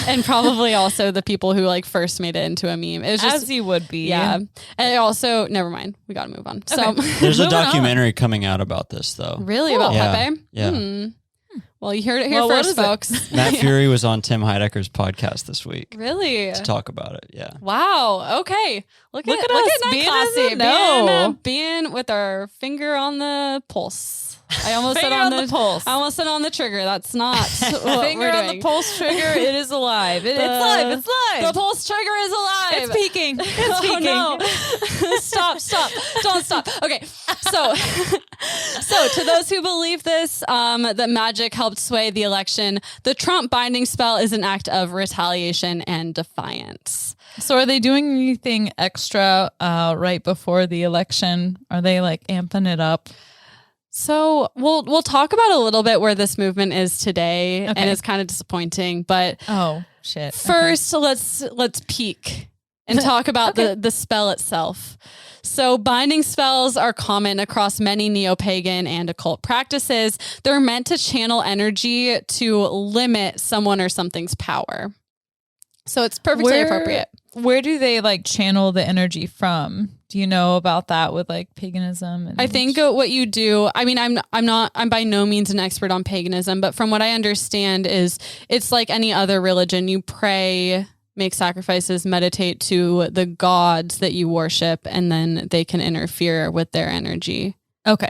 and probably also the people who like first made it into a meme. It was just, as he would be. Yeah, and also, never mind. We got to move on. Okay. So there's a documentary coming out about this though. Really, about Pepe? Yeah. Well, you heard it here first, folks. Matt Fury was on Tim Heidecker's podcast this week. Really? To talk about it, yeah. Wow. Okay. Look at us being classy. No. Being with our finger on the pulse. I almost said Finger on on the pulse. I almost said on the trigger. That's not what Finger we're on doing. the pulse trigger. It is alive. It's live. It's live. The pulse trigger is alive. It's peaking. It's peaking. Oh, no. Stop. Don't stop. Okay. So to those who believe this, that magic helped sway the election, the Trump binding spell is an act of retaliation and defiance. So are they doing anything extra right before the election? Are they like amping it up? So we'll talk about a little bit where this movement is today, Okay. and it's kind of disappointing. But Oh shit! first, let's peek and talk about the spell itself. So binding spells are common across many neo-pagan and occult practices. They're meant to channel energy to limit someone or something's power. So it's perfectly appropriate. Where do they like channel the energy from? Do you know about that with like paganism? And I think what you do, I mean, I'm by no means an expert on paganism, but from what I understand is it's like any other religion. You pray, make sacrifices, meditate to the gods that you worship, and then they can interfere with their energy. Okay.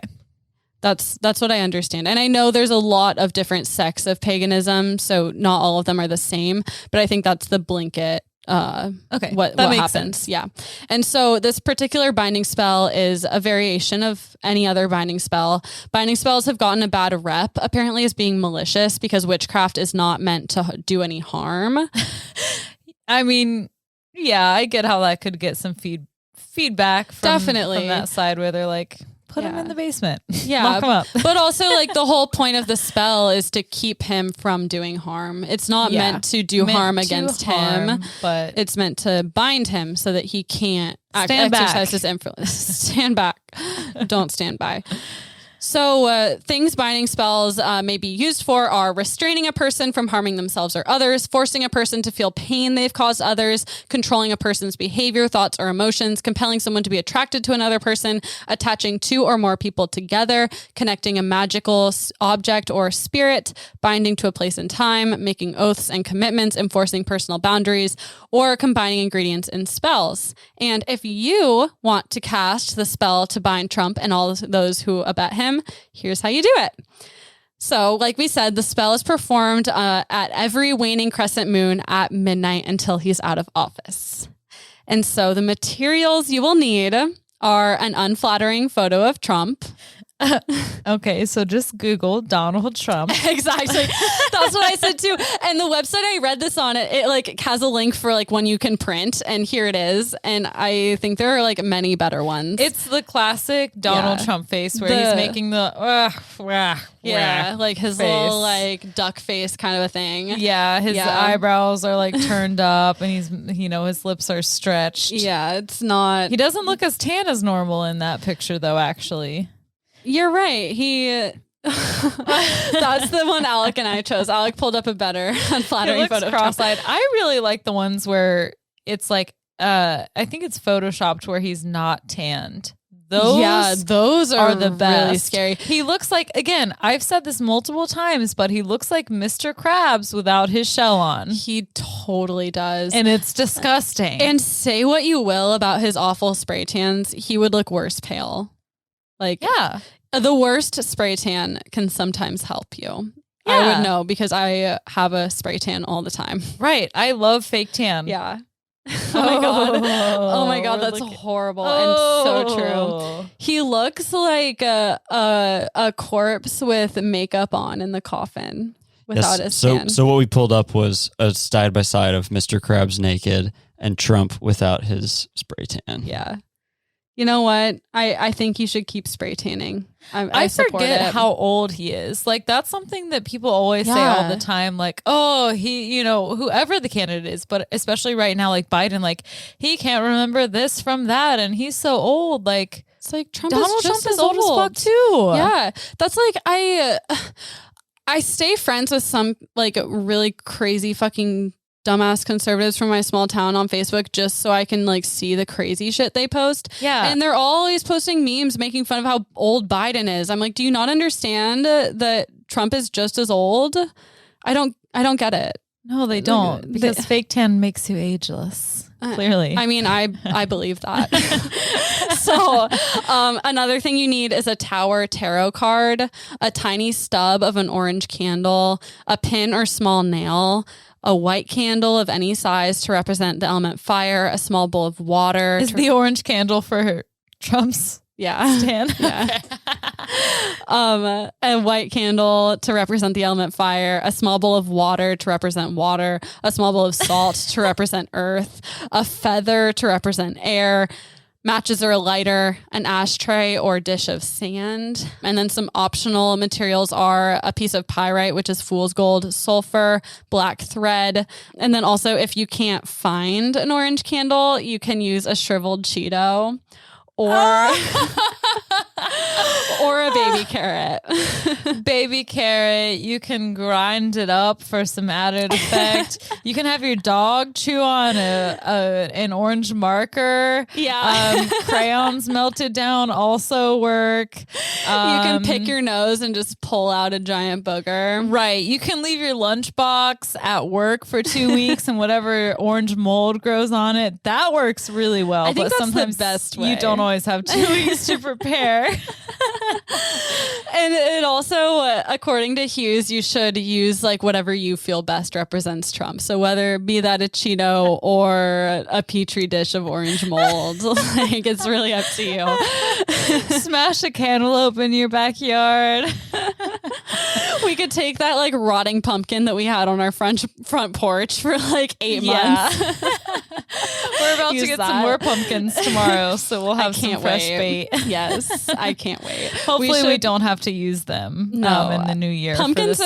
That's what I understand. And I know there's a lot of different sects of paganism, so not all of them are the same, but I think that's the blanket what makes happens. sense. Yeah. And so this particular binding spell is a variation of any other binding spell. Binding spells have gotten a bad rep, apparently, as being malicious because witchcraft is not meant to do any harm. I mean, yeah, I get how that could get some feedback from that side where they're like, put him in the basement. Yeah. Lock him up. But also, like, the whole point of the spell is to keep him from doing harm. It's not meant to do harm against him, but it's meant to bind him so that he can't exercise his influence. Stand back. Don't stand by. So things binding spells may be used for are restraining a person from harming themselves or others, forcing a person to feel pain they've caused others, controlling a person's behavior, thoughts, or emotions, compelling someone to be attracted to another person, attaching two or more people together, connecting a magical object or spirit, binding to a place and time, making oaths and commitments, enforcing personal boundaries, or combining ingredients in spells. And if you want to cast the spell to bind Trump and all those who abet him, here's how you do it. So, like we said, the spell is performed at every waning crescent moon at midnight until he's out of office. And so the materials you will need are an unflattering photo of Trump. Okay, so just Google Donald Trump. Exactly. That's what I said too. And the website I read this on, it like has a link for like one you can print, and here it is. And I think there are like many better ones. It's the classic Donald Trump face where he's making the like his face. little like duck face kind of a thing. Yeah, his eyebrows are like turned up, and he's his lips are stretched. Yeah, it's not. He doesn't look as tan as normal in that picture, though. Actually, you're right. That's the one Alec and I chose. Alec pulled up a better unflattering photo. Cross-eyed. I really like the ones where it's like, I think it's photoshopped where he's not tanned. Those are the best. Really scary. He looks like, again, I've said this multiple times, but he looks like Mr. Krabs without his shell on. He totally does. And it's disgusting. And say what you will about his awful spray tans, he would look worse pale. Like, yeah. The worst spray tan can sometimes help you. Yeah. I would know because I have a spray tan all the time. Right. I love fake tan. Yeah. Oh my God. That's horrible and so true. He looks like a corpse with makeup on in the coffin without his tan. So what we pulled up was a side by side of Mr. Krabs naked and Trump without his spray tan. Yeah. You know what? I think you should keep spray tanning. I forget how old he is. Like, that's something that people always say all the time. Like, oh, he, whoever the candidate is, but especially right now, like Biden, like he can't remember this from that. And he's so old. Like, it's like Donald Trump is old as fuck too. Yeah. That's like, I stay friends with some like really crazy fucking dumbass conservatives from my small town on Facebook just so I can like see the crazy shit they post. Yeah. And they're always posting memes making fun of how old Biden is. I'm like, do you not understand that Trump is just as old? I don't get it. No, they don't, because fake tan makes you ageless. Clearly. I mean, I believe that. So another thing you need is a Tower tarot card, a tiny stub of an orange candle, a pin or small nail, a white candle of any size to represent the element fire, a small bowl of water. Is the orange candle for Trump's stand? Yeah. A white candle to represent the element fire, a small bowl of water to represent water, a small bowl of salt to represent earth, a feather to represent air, matches or a lighter, an ashtray or dish of sand. And then some optional materials are a piece of pyrite, which is fool's gold, sulfur, black thread. And then also, if you can't find an orange candle, you can use a shriveled Cheeto or or a baby carrot. Baby carrot, you can grind it up for some added effect. You can have your dog chew on an orange marker. Yeah. Crayons melted down also work. You can pick your nose and just pull out a giant booger. Right. You can leave your lunchbox at work for 2 weeks and whatever orange mold grows on it. That works really well. I think that's sometimes the best way. You don't always have 2 weeks to prepare. And it also, according to Hughes, you should use like whatever you feel best represents Trump. So whether be that a Cheeto or a petri dish of orange mold, like it's really up to you. Smash a cantaloupe in your backyard. We could take that like rotting pumpkin that we had on our front porch for like 8 months. We're about to get some more pumpkins tomorrow, so we'll have some fresh bait. Yes, I can't wait. Hopefully we don't have to use them in the new year. Pumpkins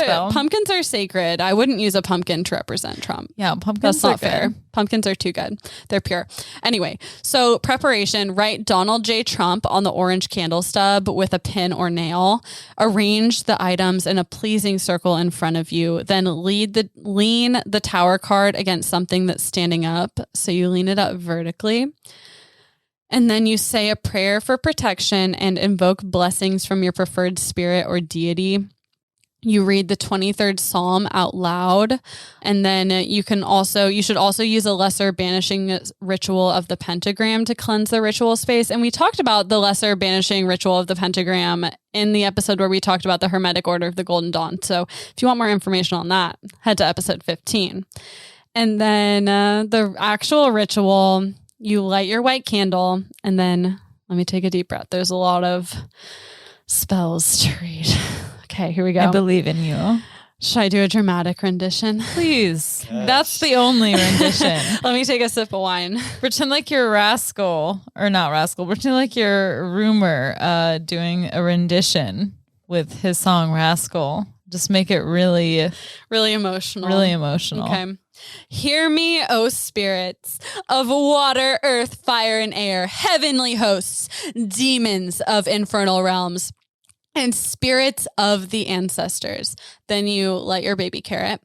are sacred. I wouldn't use a pumpkin to represent Trump. Yeah, pumpkins are not fair. Pumpkins are too good. They're pure. Anyway, so preparation, write Donald J. Trump on the orange candle stub with a pin or nail. Arrange the items in a pleasing circle in front of you. Then lean the tower card against something that's standing up. So you lean it up vertically. And then you say a prayer for protection and invoke blessings from your preferred spirit or deity. You read the 23rd Psalm out loud. And then you should also use a lesser banishing ritual of the pentagram to cleanse the ritual space. And we talked about the lesser banishing ritual of the pentagram in the episode where we talked about the Hermetic Order of the Golden Dawn. So if you want more information on that, head to episode 15. And then the actual ritual, you light your white candle, and then let me take a deep breath. There's a lot of spells to read. Okay, here we go. I believe in you. Should I do a dramatic rendition? Please. Yes. That's the only rendition. Let me take a sip of wine. Pretend like you're Rascal, or not Rascal. Pretend like you're Rumor doing a rendition with his song Rascal. Just make it really, really emotional. Really emotional. Okay. Hear me, O spirits of water, earth, fire, and air, heavenly hosts, demons of infernal realms, and spirits of the ancestors. Then you light your baby carrot.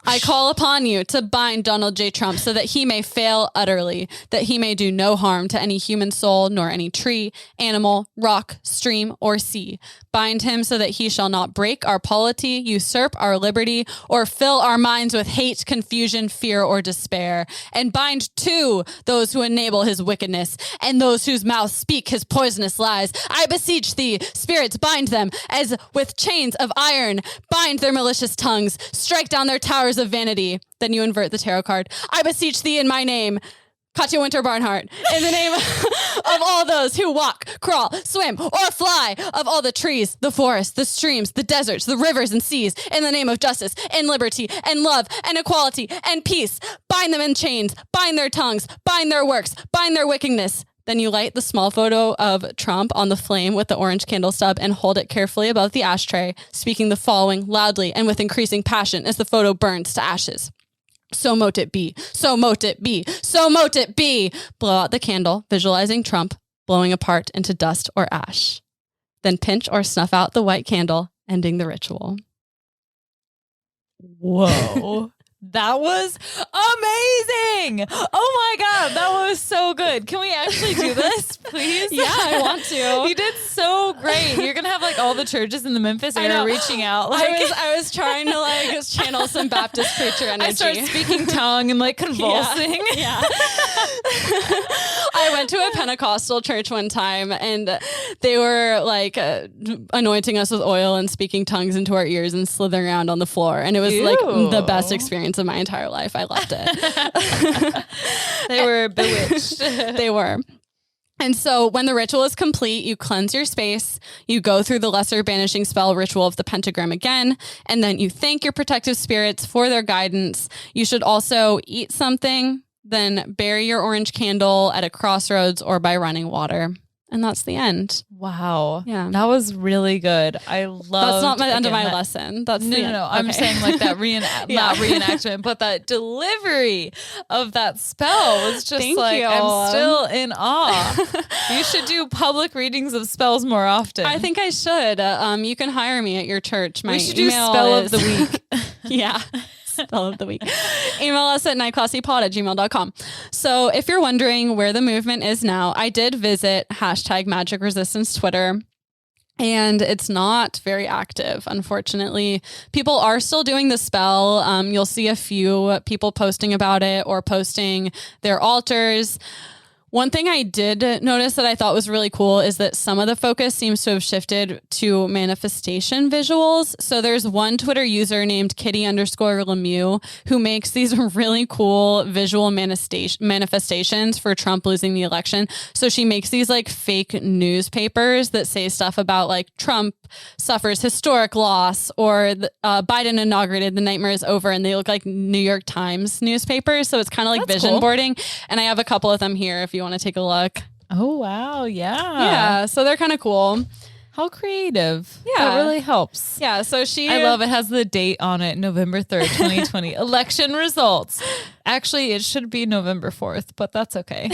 I call upon you to bind Donald J. Trump so that he may fail utterly, that he may do no harm to any human soul, nor any tree, animal, rock, stream, or sea. Bind him so that he shall not break our polity, usurp our liberty, or fill our minds with hate, confusion, fear, or despair. And bind too those who enable his wickedness and those whose mouths speak his poisonous lies. I beseech thee, spirits, bind them as with chains of iron. Bind their malicious tongues. Strike down their towers of vanity. Then you invert the tarot card. I beseech thee in my name, Katya Winter Barnhart, in the name of all those who walk, crawl, swim, or fly, of all the trees, the forests, the streams, the deserts, the rivers, and seas, in the name of justice, and liberty, and love, and equality, and peace. Bind them in chains, bind their tongues, bind their works, bind their wickedness. Then you light the small photo of Trump on the flame with the orange candle stub and hold it carefully above the ashtray, speaking the following loudly and with increasing passion as the photo burns to ashes. So mote it be, so mote it be, so mote it be. Blow out the candle, visualizing Trump blowing apart into dust or ash. Then pinch or snuff out the white candle, ending the ritual. Whoa. That was amazing. Oh my God. That was so good. Can we actually do this, please? Yeah, I want to. You did did so great. You're gonna have like all the churches in the Memphis area reaching out. Like I was trying to like channel some Baptist preacher energy. I started speaking tongue and like convulsing. Yeah. I went to a Pentecostal church one time and they were like anointing us with oil and speaking tongues into our ears and slithering around on the floor. And it was like the best experience of my entire life. I loved it. They were bewitched. They were. And so when the ritual is complete, you cleanse your space, you go through the lesser banishing spell ritual of the pentagram again, and then you thank your protective spirits for their guidance. You should also eat something, then bury your orange candle at a crossroads or by running water. And that's the end. Wow. Yeah. That was really good. I love. That's not the end of my lesson. That's the end. No. I'm saying like that not reenactment, but that delivery of that spell was just Thank like, you. I'm still in awe. You should do public readings of spells more often. I think I should. You can hire me at your church. My we should do email spell is, of the week. Yeah. Spell of the week. Email us at nightclassypod@gmail.com. So if you're wondering where the movement is now, I did visit #MagicResistance Twitter. And it's not very active, unfortunately. People are still doing the spell. You'll see a few people posting about it or posting their altars. One thing I did notice that I thought was really cool is that some of the focus seems to have shifted to manifestation visuals. So there's one Twitter user named Kitty_Lemieux who makes these really cool visual manifestations for Trump losing the election. So she makes these like fake newspapers that say stuff about like Trump suffers historic loss or Biden inaugurated, the nightmare is over, and they look like New York Times newspapers. So it's kind of like That's vision cool. boarding. And I have a couple of them here if you want to take a look. Oh, wow. Yeah. Yeah. So they're kind of cool. How creative. Yeah. That really helps. Yeah. So she, I love it. Has the date on it, November 3rd, 2020. Election results. Actually, it should be November 4th, but that's okay.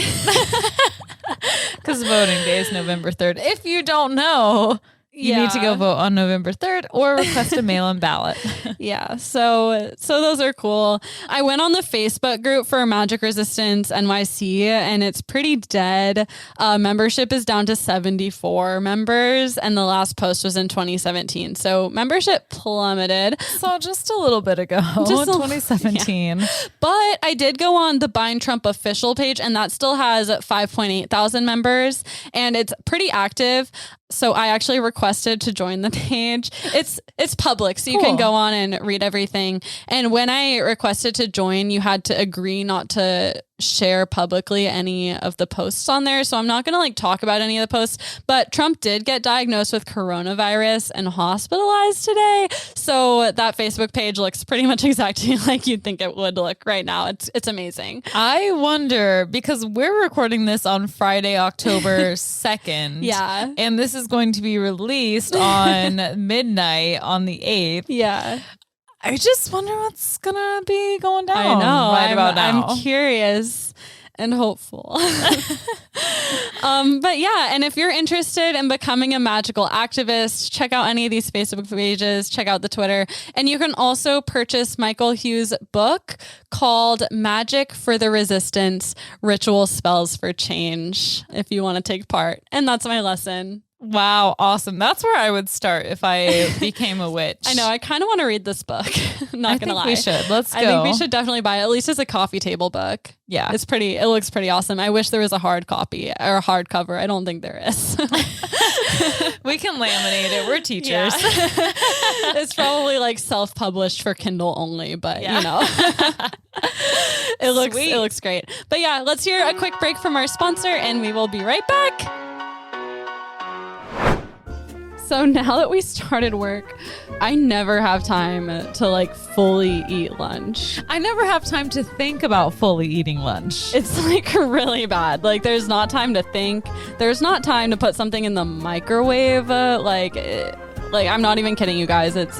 Because voting day is November 3rd. If you don't know, you need to go vote on November 3rd or request a mail-in ballot. Yeah. So those are cool. I went on the Facebook group for Magic Resistance NYC and it's pretty dead. Membership is down to 74 members and the last post was in 2017. So membership plummeted. So just a little bit ago, Just a- 2017. Yeah. But I did go on the Bind Trump official page and that still has 5.8 thousand members and it's pretty active. So I actually requested to join the page. It's public, so you can go on and read everything. And when I requested to join, you had to agree not to share publicly any of the posts on there. So I'm not going to like talk about any of the posts, but Trump did get diagnosed with coronavirus and hospitalized today. So that Facebook page looks pretty much exactly like you'd think it would look right now. It's amazing. I wonder, because we're recording this on Friday, October 2nd. Yeah. And this is going to be released on midnight on the 8th. Yeah. I just wonder what's going to be going down. I know. About now. I'm curious and hopeful. But yeah, and if you're interested in becoming a magical activist, check out any of these Facebook pages, check out the Twitter, and you can also purchase Michael Hughes' book called Magic for the Resistance: Ritual Spells for Change if you want to take part. And that's my lesson. Wow, awesome. That's where I would start if I became a witch. I know. I kind of want to read this book. Not going to lie. We should. Let's go. I think we should definitely buy it, at least as a coffee table book. Yeah. It looks pretty awesome. I wish there was a hard copy or a hardcover. I don't think there is. We can laminate it. We're teachers. Yeah. It's probably like self-published for Kindle only, but you know, it looks great. But yeah, let's hear a quick break from our sponsor and we will be right back. So now that we started work, I never have time to like fully eat lunch. I never have time to think about fully eating lunch. It's like really bad. Like there's not time to think. There's not time to put something in the microwave. Like I'm not even kidding you guys. It's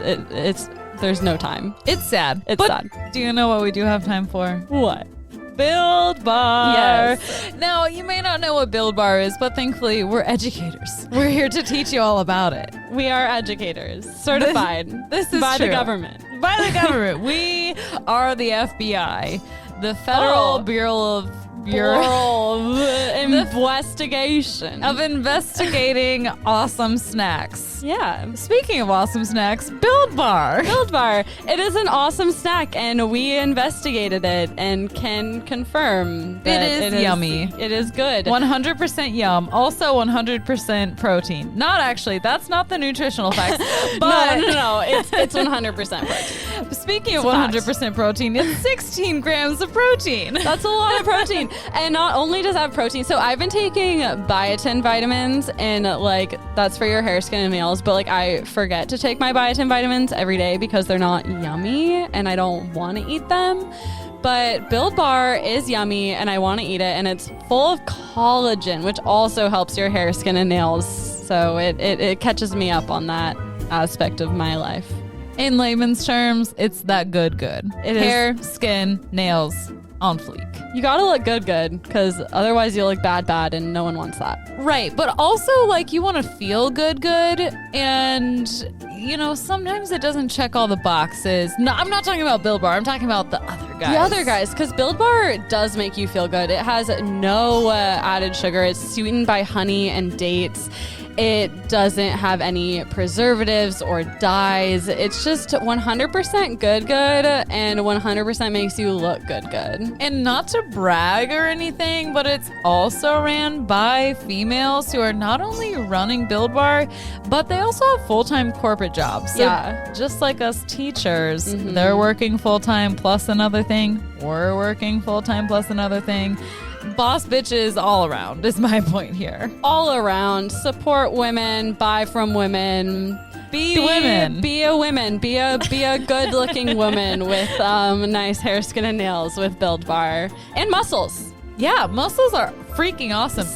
there's no time. It's sad. It's sad. Do you know what we do have time for? What? Build Bar. Yes. Now, you may not know what Build Bar is, but thankfully we're educators. We're here to teach you all about it. We are educators, certified This is by true. the government. By the government. We are the FBI, the Federal Bureau of The investigation. Of investigating awesome snacks. Yeah. Speaking of awesome snacks, Build Bar. Build Bar. It is an awesome snack, and we investigated it and can confirm that it is yummy. It is good. 100% yum. Also 100% protein. Not actually. That's not the nutritional facts. But No. It's 100% protein. Speaking of 100% protein, it's 16 grams of protein. That's a lot of protein. And not only does it have protein, so I've been taking biotin vitamins, and like that's for your hair, skin, and nails, but like I forget to take my biotin vitamins every day because they're not yummy and I don't want to eat them. But Build Bar is yummy and I want to eat it, and it's full of collagen, which also helps your hair, skin, and nails. So it catches me up on that aspect of my life. In layman's terms, it's that good. It hair, skin, nails, on fleek. You gotta look good, because otherwise you look bad, and no one wants that. Right, but also like you want to feel good, and you know sometimes it doesn't check all the boxes. No, I'm not talking about Build Bar. I'm talking about the other guys. The other guys, because Build Bar does make you feel good. It has no added sugar. It's sweetened by honey and dates. It doesn't have any preservatives or dyes. It's just 100% good, and 100% makes you look good. And not to brag or anything, but it's also ran by females who are not only running Build Bar, but they also have full-time corporate jobs. So Yeah. just like us teachers, they're working full-time plus another thing. We're working full-time plus another thing. Boss bitches all around is my point here. All around, support women, buy from women. Be women. Be a woman. Be a good looking woman with nice hair, skin, and nails with Build Bar. And muscles. Yeah, muscles are freaking awesome.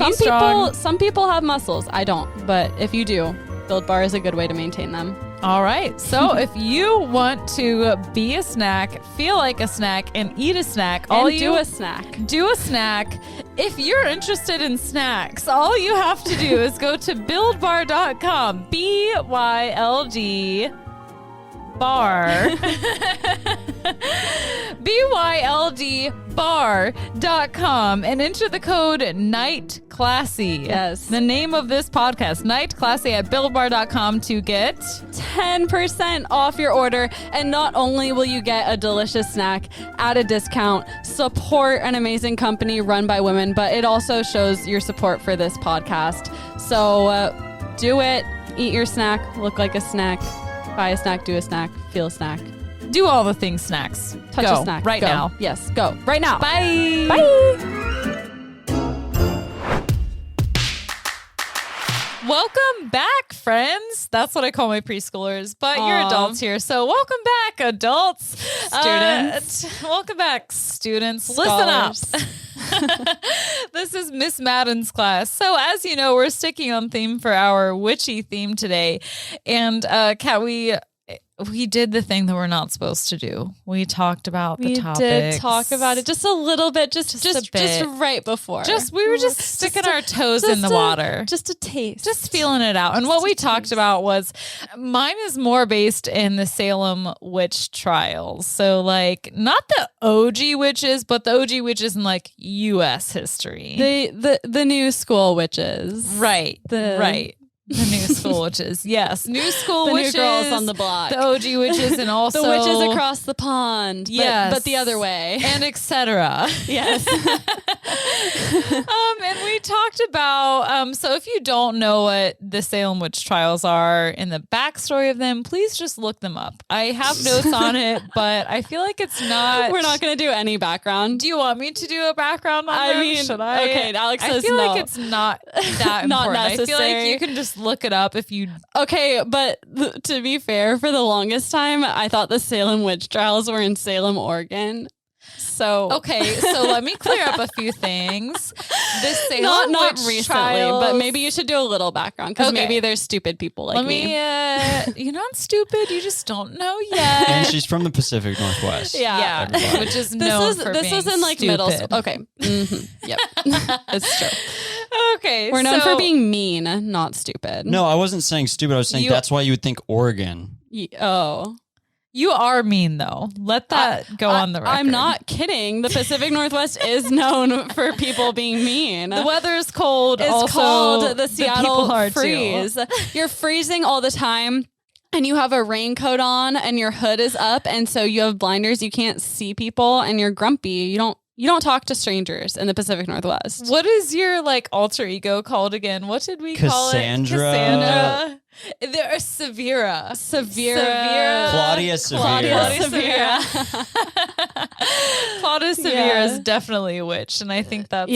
Some people have muscles. I don't. But if you do, Build Bar is a good way to maintain them. All right. So if you want to be a snack, feel like a snack, and eat a snack, do a snack. Do a snack. If you're interested in snacks, all you have to do is go to buildbar.com. BYLD bar. BYLDbar.com and enter the code Night Classy. Yes. The name of this podcast, Night Classy at buildbar.com to get 10% off your order. And not only will you get a delicious snack at a discount, support an amazing company run by women, but it also shows your support for this podcast. So do it. Eat your snack. Look like a snack. Buy a snack. Do a snack. Feel a snack. do all the things snacks. Touch Go a snack. right Go. now. Yes, go. Right now. Bye. Bye. Welcome back, friends. That's what I call my preschoolers, but you're Aw. adults here. So welcome back, adults. Students. Welcome back, students. Scholars. Listen up. This is Miss Madden's class. So as you know, we're sticking on theme for our witchy theme today. And Kat, we did the thing that we're not supposed to do. We talked about the topics. We did talk about it just a little bit, just a bit. just right before. We were just sticking our toes in the water. Just a taste. Just feeling it out. And what we talked about was mine is more based in the Salem Witch Trials. So like not the OG witches, but the OG witches in like US history. the new school witches. Right. Right. The new school witches. Yes. New school The witches. new girls on the block. The OG witches and also The witches across the pond. Yes. But the other way. and etc. Yes. And we talked about, so if you don't know what the Salem Witch Trials are and the backstory of them, please just look them up. I have notes on it, but I feel like it's not. We're not going to do any background. Do you want me to do a background on them? mean, Should I? okay, Alex I says feel no. like it's not that Not important. I feel like necessary. you can just look it up if you. Okay, but to be fair, for the longest time, I thought the Salem Witch Trials were in Salem, Oregon. So Okay, so let me clear up a few things. The Salem not Witch recently, Trials, but maybe you should do a little background because Okay. maybe there's stupid people like Let me. me. You're not stupid. You just don't know yet. And she's from the Pacific Northwest. Yeah. Yeah, which is known for this being was in like stupid. middle school. Okay, yep, it's true. Okay, We're known so for being mean, not stupid. No, I wasn't saying stupid. I was saying You- that's why you would think Oregon. Oh, You are mean, though. Let that go on the record. I'm not kidding. The Pacific Northwest is known for people being mean. The weather is cold. It's also, cold. The Seattle people freeze. You're freezing all the time. And you have a raincoat on and your hood is up. And so you have blinders. You can't see people and you're grumpy. You don't talk to strangers in the Pacific Northwest. What is your like alter ego called again? What did we call it? Cassandra. There's Severa. Claudia Severa. Claudia Severa is definitely a witch, and I think that's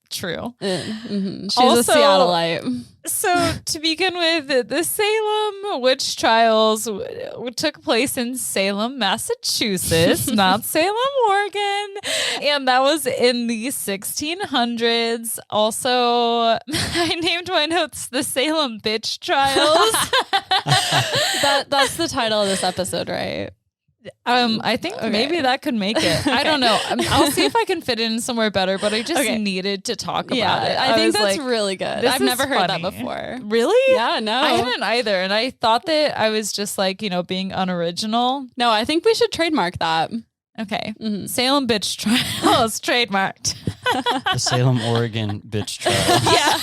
true. Mm-hmm. She's Also, a Seattleite. So to begin with, the Salem Witch Trials took place in Salem, Massachusetts, not Salem, Oregon. And that was in the 1600s. Also, I named my notes the Salem Bitch Trials. That's the title of this episode, right? I think maybe that could make it. I don't know. I'll see if I can fit it in somewhere better, but I just needed to talk about it. I think that's like, really good. I've never heard that before. Really? Yeah, no. I hadn't either. And I thought that I was just like, being unoriginal. No, I think we should trademark that. Okay. Mm-hmm. Salem Bitch Trials trademarked. The Salem, Oregon Bitch Trials. Yeah.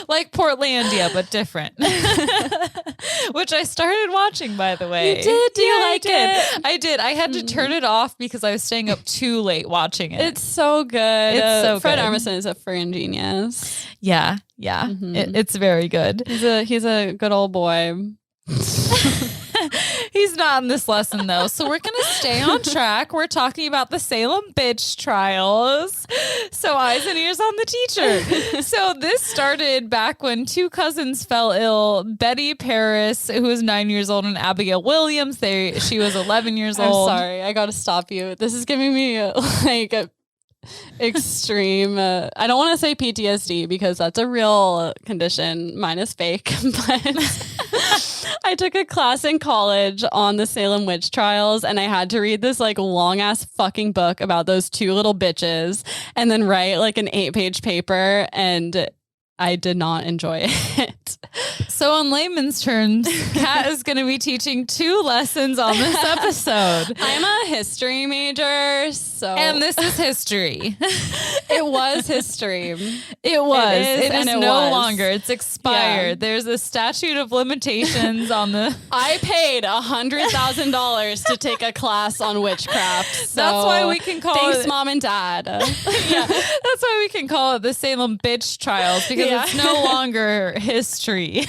Like Portlandia, but different. Which I started watching, by the way. You did? Do you like it? I did. I had to turn it off because I was staying up too late watching it. It's so good. It's so Fred good. Armisen is a friggin' genius. Yeah. Mm-hmm. It's very good. He's a good old boy. He's not in this lesson, though. So we're going to stay on track. We're talking about the Salem Bitch Trials. So eyes and ears on the teacher. So this started back when two cousins fell ill. Betty Paris, who was 9 years old, and Abigail Williams. She was 11 years old. I'm sorry. I got to stop you. This is giving me extreme. I don't want to say PTSD because that's a real condition. Mine is fake, but I took a class in college on the Salem Witch Trials and I had to read this long ass fucking book about those two little bitches and then write an 8-page paper, and I did not enjoy it. So in layman's terms, Kat is going to be teaching 2 lessons on this episode. I'm a history major, and this is history. It was history. It was. It is no was. longer. It's expired. Yeah. There's a statute of limitations on the... I paid $100,000 to take a class on witchcraft. So that's why we can call thanks, Mom and Dad. Yeah, that's why we can call it the Salem Bitch Trials, because it's no longer history.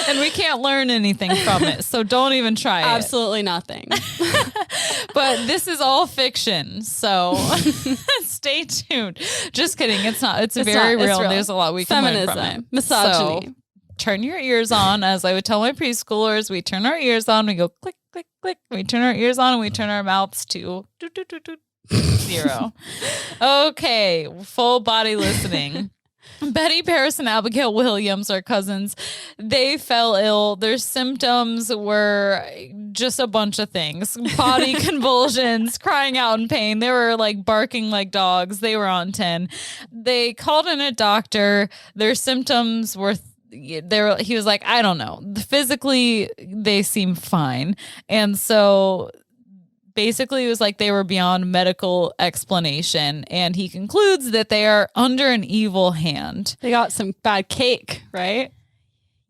And we can't learn anything from it, so don't even try it. Absolutely nothing. But this is all fiction, so stay tuned. Just kidding. It's not. It's very real. There's a lot we can learn from it. Misogyny. So, turn your ears on. As I would tell my preschoolers, we turn our ears on, we go click, click, click. We turn our ears on and we turn our mouths to 0. Okay, full body listening. Betty Paris and Abigail Williams are cousins. They fell ill. Their symptoms were just a bunch of things. Body convulsions, crying out in pain. They were barking like dogs. They were on 10. They called in a doctor. Their symptoms were... he was like, I don't know. Physically, they seem fine. And so... basically, it was they were beyond medical explanation, and he concludes that they are under an evil hand. They got some bad cake, right?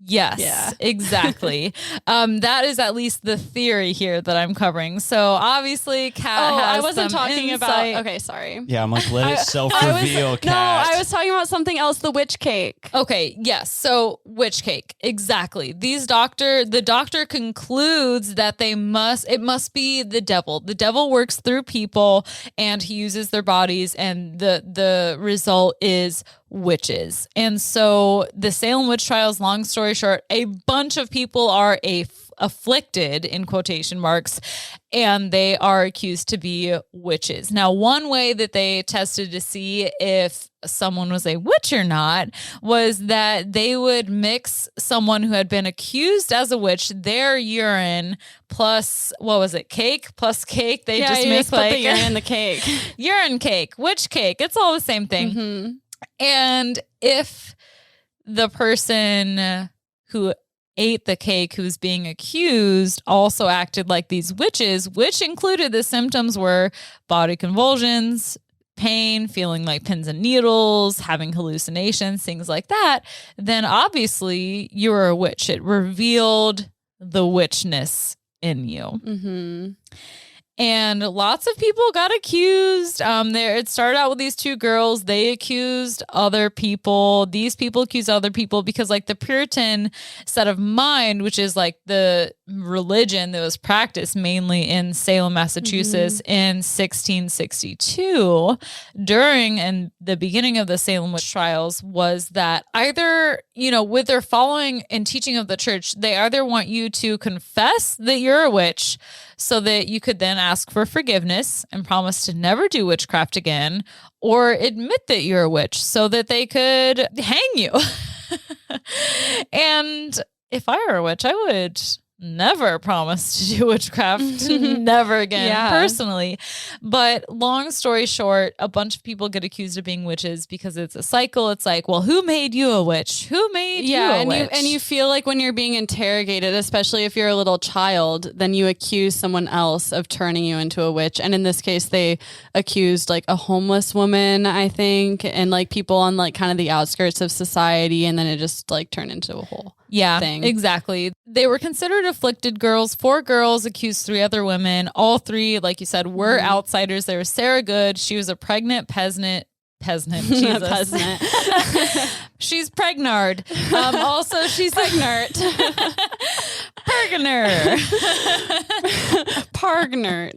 Yes, yeah. Exactly. That is at least the theory here that I'm covering. So obviously, Kat has I wasn't talking insight. about... Okay, sorry. Yeah, I'm let it self-reveal, Kat. No, I was talking about something else, the witch cake. Okay, yes. So witch cake, exactly. The doctor concludes that it must be the devil. The devil works through people and he uses their bodies, and the result is witches. And so the Salem Witch Trials, long story short, a bunch of people are afflicted, in quotation marks, and they are accused to be witches. Now, one way that they tested to see if someone was a witch or not was that they would mix someone who had been accused as a witch, their urine plus, what was it, cake plus cake. They just make put the urine in the cake. Urine cake, witch cake. It's all the same thing. Mm-hmm. And if the person who ate the cake who was being accused also acted like these witches, which included the symptoms were body convulsions, pain, feeling like pins and needles, having hallucinations, things like that, then obviously you were a witch. It revealed the witchness in you. Mm-hmm. And lots of people got accused. It started out with these two girls. They accused other people. These people accused other people because, like, the Puritan set of mind, which is like the religion that was practiced mainly in Salem, Massachusetts in 1662 during and the beginning of the Salem Witch Trials, was that either, with their following and teaching of the church, they either want you to confess that you're a witch so that you could then ask for forgiveness and promise to never do witchcraft again, or admit that you're a witch so that they could hang you. And if I were a witch, I would never promise to do witchcraft never again, personally. But long story short, a bunch of people get accused of being witches because it's a cycle. It's like, well, who made you a witch? Who made you a witch? And you feel like when you're being interrogated, especially if you're a little child, then you accuse someone else of turning you into a witch. And in this case, they accused like a homeless woman, I think, and like people on like kind of the outskirts of society. And then it just like turned into a whole thing. Exactly. They were considered afflicted girls. 4 girls accused 3 other women. All 3, like you said, were outsiders. There was Sarah Good. She was a pregnant peasant. Jesus. She's pregnard. Also, she's pregnant. Pargner.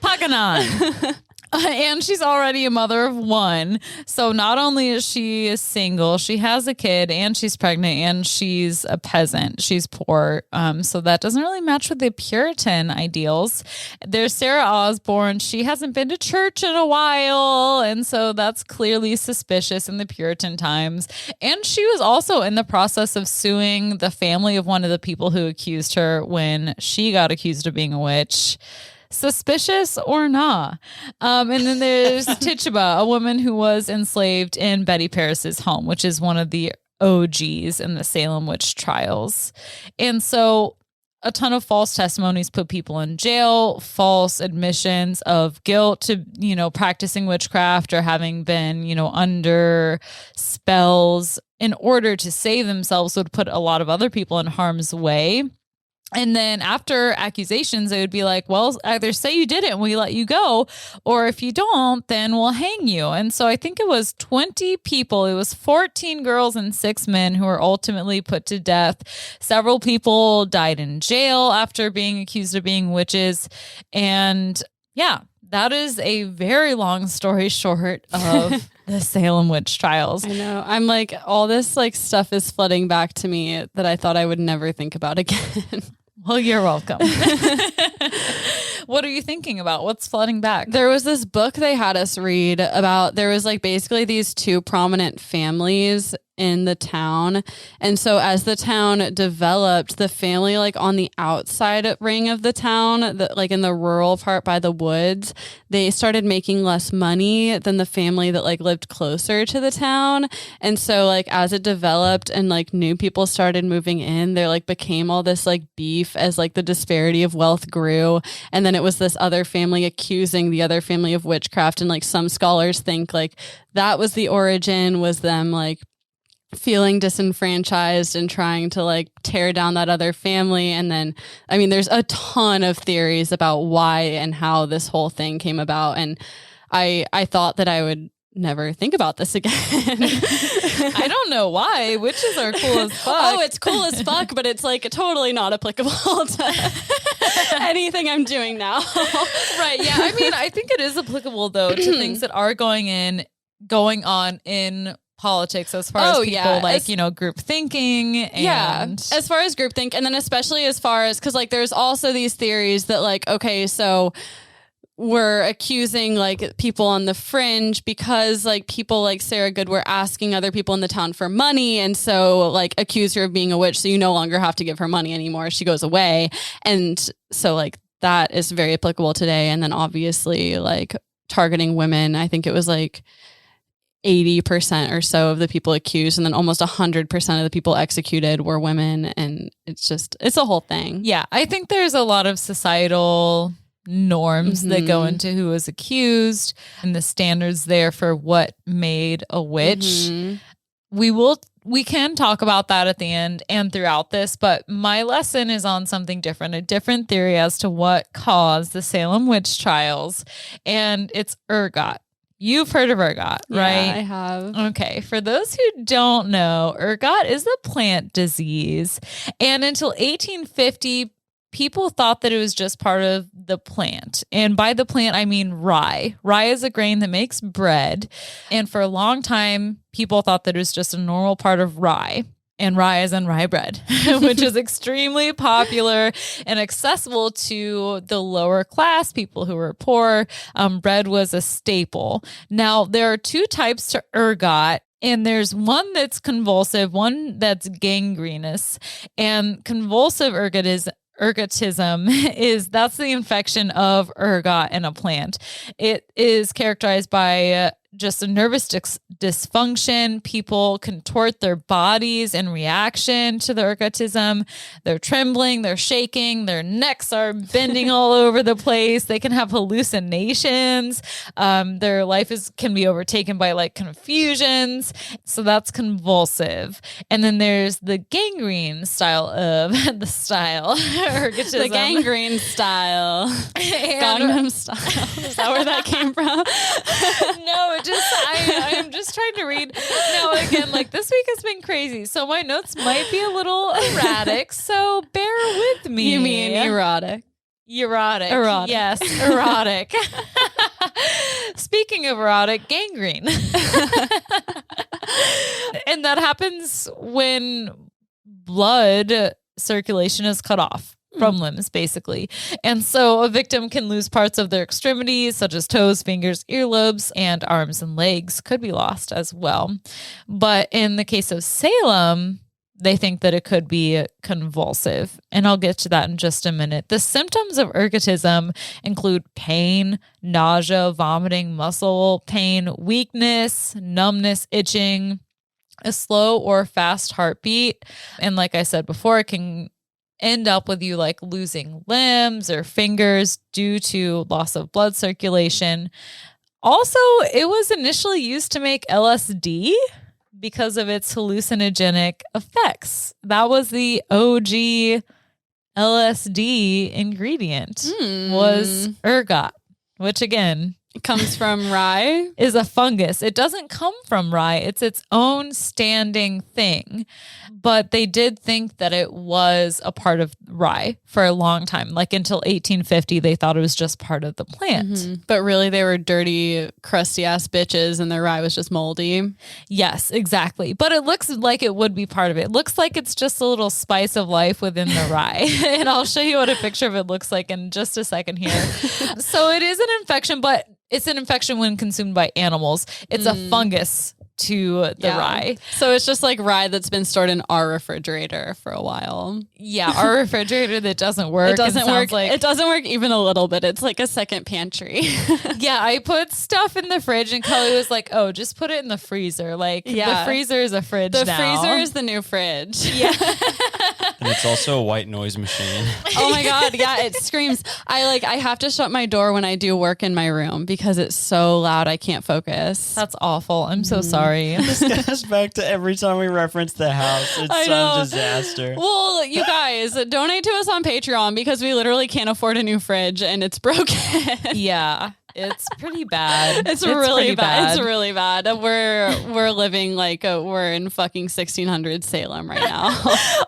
Paganon. And she's already a mother of 1. So not only is she single, she has a kid and she's pregnant and she's a peasant. She's poor. So that doesn't really match with the Puritan ideals. There's Sarah Osborne. She hasn't been to church in a while. And so that's clearly suspicious in the Puritan times. And she was also in the process of suing the family of one of the people who accused her when she got accused of being a witch. Suspicious or not? And then there's Tituba, a woman who was enslaved in Betty Paris's home, which is one of the OGs in the Salem Witch Trials. And so a ton of false testimonies put people in jail, false admissions of guilt to, practicing witchcraft or having been, under spells in order to save themselves would put a lot of other people in harm's way. And then after accusations, they would be like, well, either say you did it and we let you go, or if you don't, then we'll hang you. And so I think it was 20 people. It was 14 girls and 6 men who were ultimately put to death. Several people died in jail after being accused of being witches. And yeah, that is a very long story short of the Salem Witch Trials. I know. I'm like, all this like stuff is flooding back to me that I thought I would never think about again. Well, you're welcome. What are you thinking about? What's flooding back? There was this book they had us read about, there was like basically these 2 prominent families in the town. And so as the town developed, the family like on the outside ring of the town, like in the rural part by the woods, they started making less money than the family that like lived closer to the town. And so like as it developed and like new people started moving in, there like became all this like beef as like the disparity of wealth grew. And then it was this other family accusing the other family of witchcraft. And like some scholars think like that was the origin, was them like feeling disenfranchised and trying to like tear down that other family. And then, I mean, there's a ton of theories about why and how this whole thing came about. And I thought that I would never think about this again. I don't know why. Witches are cool as fuck. Oh, it's cool as fuck, but it's like totally not applicable to anything I'm doing now. Right. Yeah. I mean, I think it is applicable though to things that are going on in politics as far as people like, group thinking. And as far as group think. And then especially as far as, cause like there's also these theories that like, okay, so we're accusing like people on the fringe because like people like Sarah Good were asking other people in the town for money. And so like accuse her of being a witch. So you no longer have to give her money anymore. She goes away. And so like that is very applicable today. And then obviously like targeting women, I think it was like 80% or so of the people accused, and then almost 100% of the people executed were women. And it's a whole thing. Yeah, I think there's a lot of societal norms that go into who was accused and the standards there for what made a witch. We can talk about that at the end and throughout this, but my lesson is on something different, a different theory as to what caused the Salem Witch Trials, and it's ergot. You've heard of ergot, right? Yeah, I have. Okay. For those who don't know, ergot is a plant disease. And until 1850, people thought that it was just part of the plant. And by the plant, I mean rye. Rye is a grain that makes bread. And for a long time, people thought that it was just a normal part of rye. And rye is in rye bread, which is extremely popular and accessible to the lower class, people who were poor. Bread was a staple. Now, there are two types to ergot. And there's one that's convulsive, one that's gangrenous. And convulsive ergotism that's the infection of ergot in a plant. It is characterized by just a nervous dysfunction. People contort their bodies in reaction to the ergotism. They're trembling, they're shaking, their necks are bending all over the place. They can have hallucinations. Their life can be overtaken by like confusions. So that's convulsive. And then there's the gangrene style of ergotism. The gangrene style. Gangnam style. Is that where that came from? No, I am just trying to read. Now, again, like this week has been crazy, so my notes might be a little erratic, so bear with me. You mean erotic? Erotic. Yes, erotic. Speaking of erotic, gangrene. And that happens when blood circulation is cut off from limbs, basically. And so a victim can lose parts of their extremities, such as toes, fingers, earlobes, and arms and legs could be lost as well. But in the case of Salem, they think that it could be convulsive. And I'll get to that in just a minute. The symptoms of ergotism include pain, nausea, vomiting, muscle pain, weakness, numbness, itching, a slow or fast heartbeat. And like I said before, it can end up with you like losing limbs or fingers due to loss of blood circulation. Also, it was initially used to make LSD because of its hallucinogenic effects. That was the OG LSD ingredient was ergot, which again, it comes from rye. Is a fungus. It doesn't come from rye. It's its own standing thing. But they did think that it was a part of rye for a long time. Like until 1850, they thought it was just part of the plant. But really, they were dirty, crusty ass bitches and their rye was just moldy. Yes, exactly. But it looks like it would be part of it. It looks like it's just a little spice of life within the rye. And I'll show you what a picture of it looks like in just a second here. So it is an infection, but it's an infection when consumed by animals. It's a fungus to the rye. So it's just like rye that's been stored in our refrigerator for a while. Yeah, our refrigerator that doesn't work. It doesn't work. It doesn't work even a little bit. It's like a second pantry. Yeah, I put stuff in the fridge and Kelly was like, oh, just put it in the freezer. Like the freezer is a fridge now. The freezer is the new fridge. Yeah. And it's also a white noise machine. Oh my God. Yeah, it screams. I have to shut my door when I do work in my room because it's so loud I can't focus. That's awful. I'm so sorry. This goes back to every time we reference the house. It's some disaster. Well, you guys, donate to us on Patreon because we literally can't afford a new fridge and it's broken. Yeah. It's pretty bad. It's really bad. It's really bad. We're living like we're in fucking 1600 Salem right now.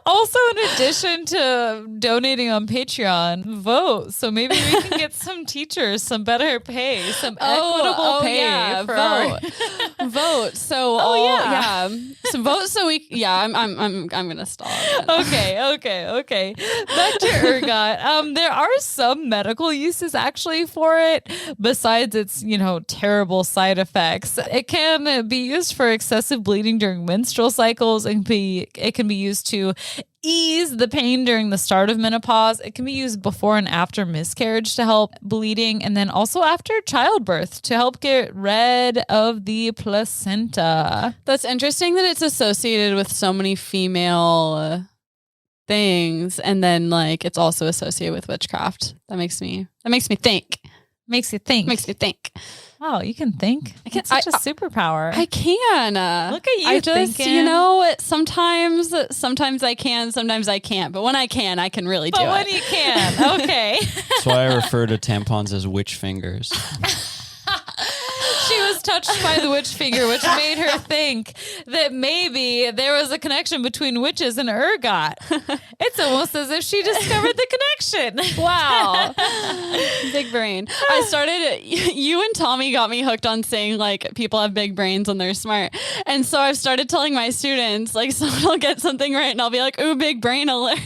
Also, in addition to donating on Patreon, vote. So maybe we can get some teachers some better pay, some equitable pay. Yeah, for vote. So So vote so we. Yeah, I'm gonna stop. Okay. Back to ergot. There are some medical uses actually for it. Besides its, terrible side effects, it can be used for excessive bleeding during menstrual cycles. It can be used to ease the pain during the start of menopause. It can be used before and after miscarriage to help bleeding, and then also after childbirth to help get rid of the placenta. That's interesting that it's associated with so many female things, and then like it's also associated with witchcraft. That makes me think. Makes you think. Makes me think. Wow, you can think. I can. Such a superpower. I can. Look at you. I just, thinking. sometimes I can, sometimes I can't. But when I can really do it. But when you can, okay. That's why I refer to tampons as witch fingers. She was touched by the witch finger, which made her think that maybe there was a connection between witches and ergot. It's almost as if she discovered the connection. Wow. Big brain. You and Tommy got me hooked on saying like people have big brains and they're smart. And so I've started telling my students, like someone will get something right and I'll be like, ooh, big brain alert.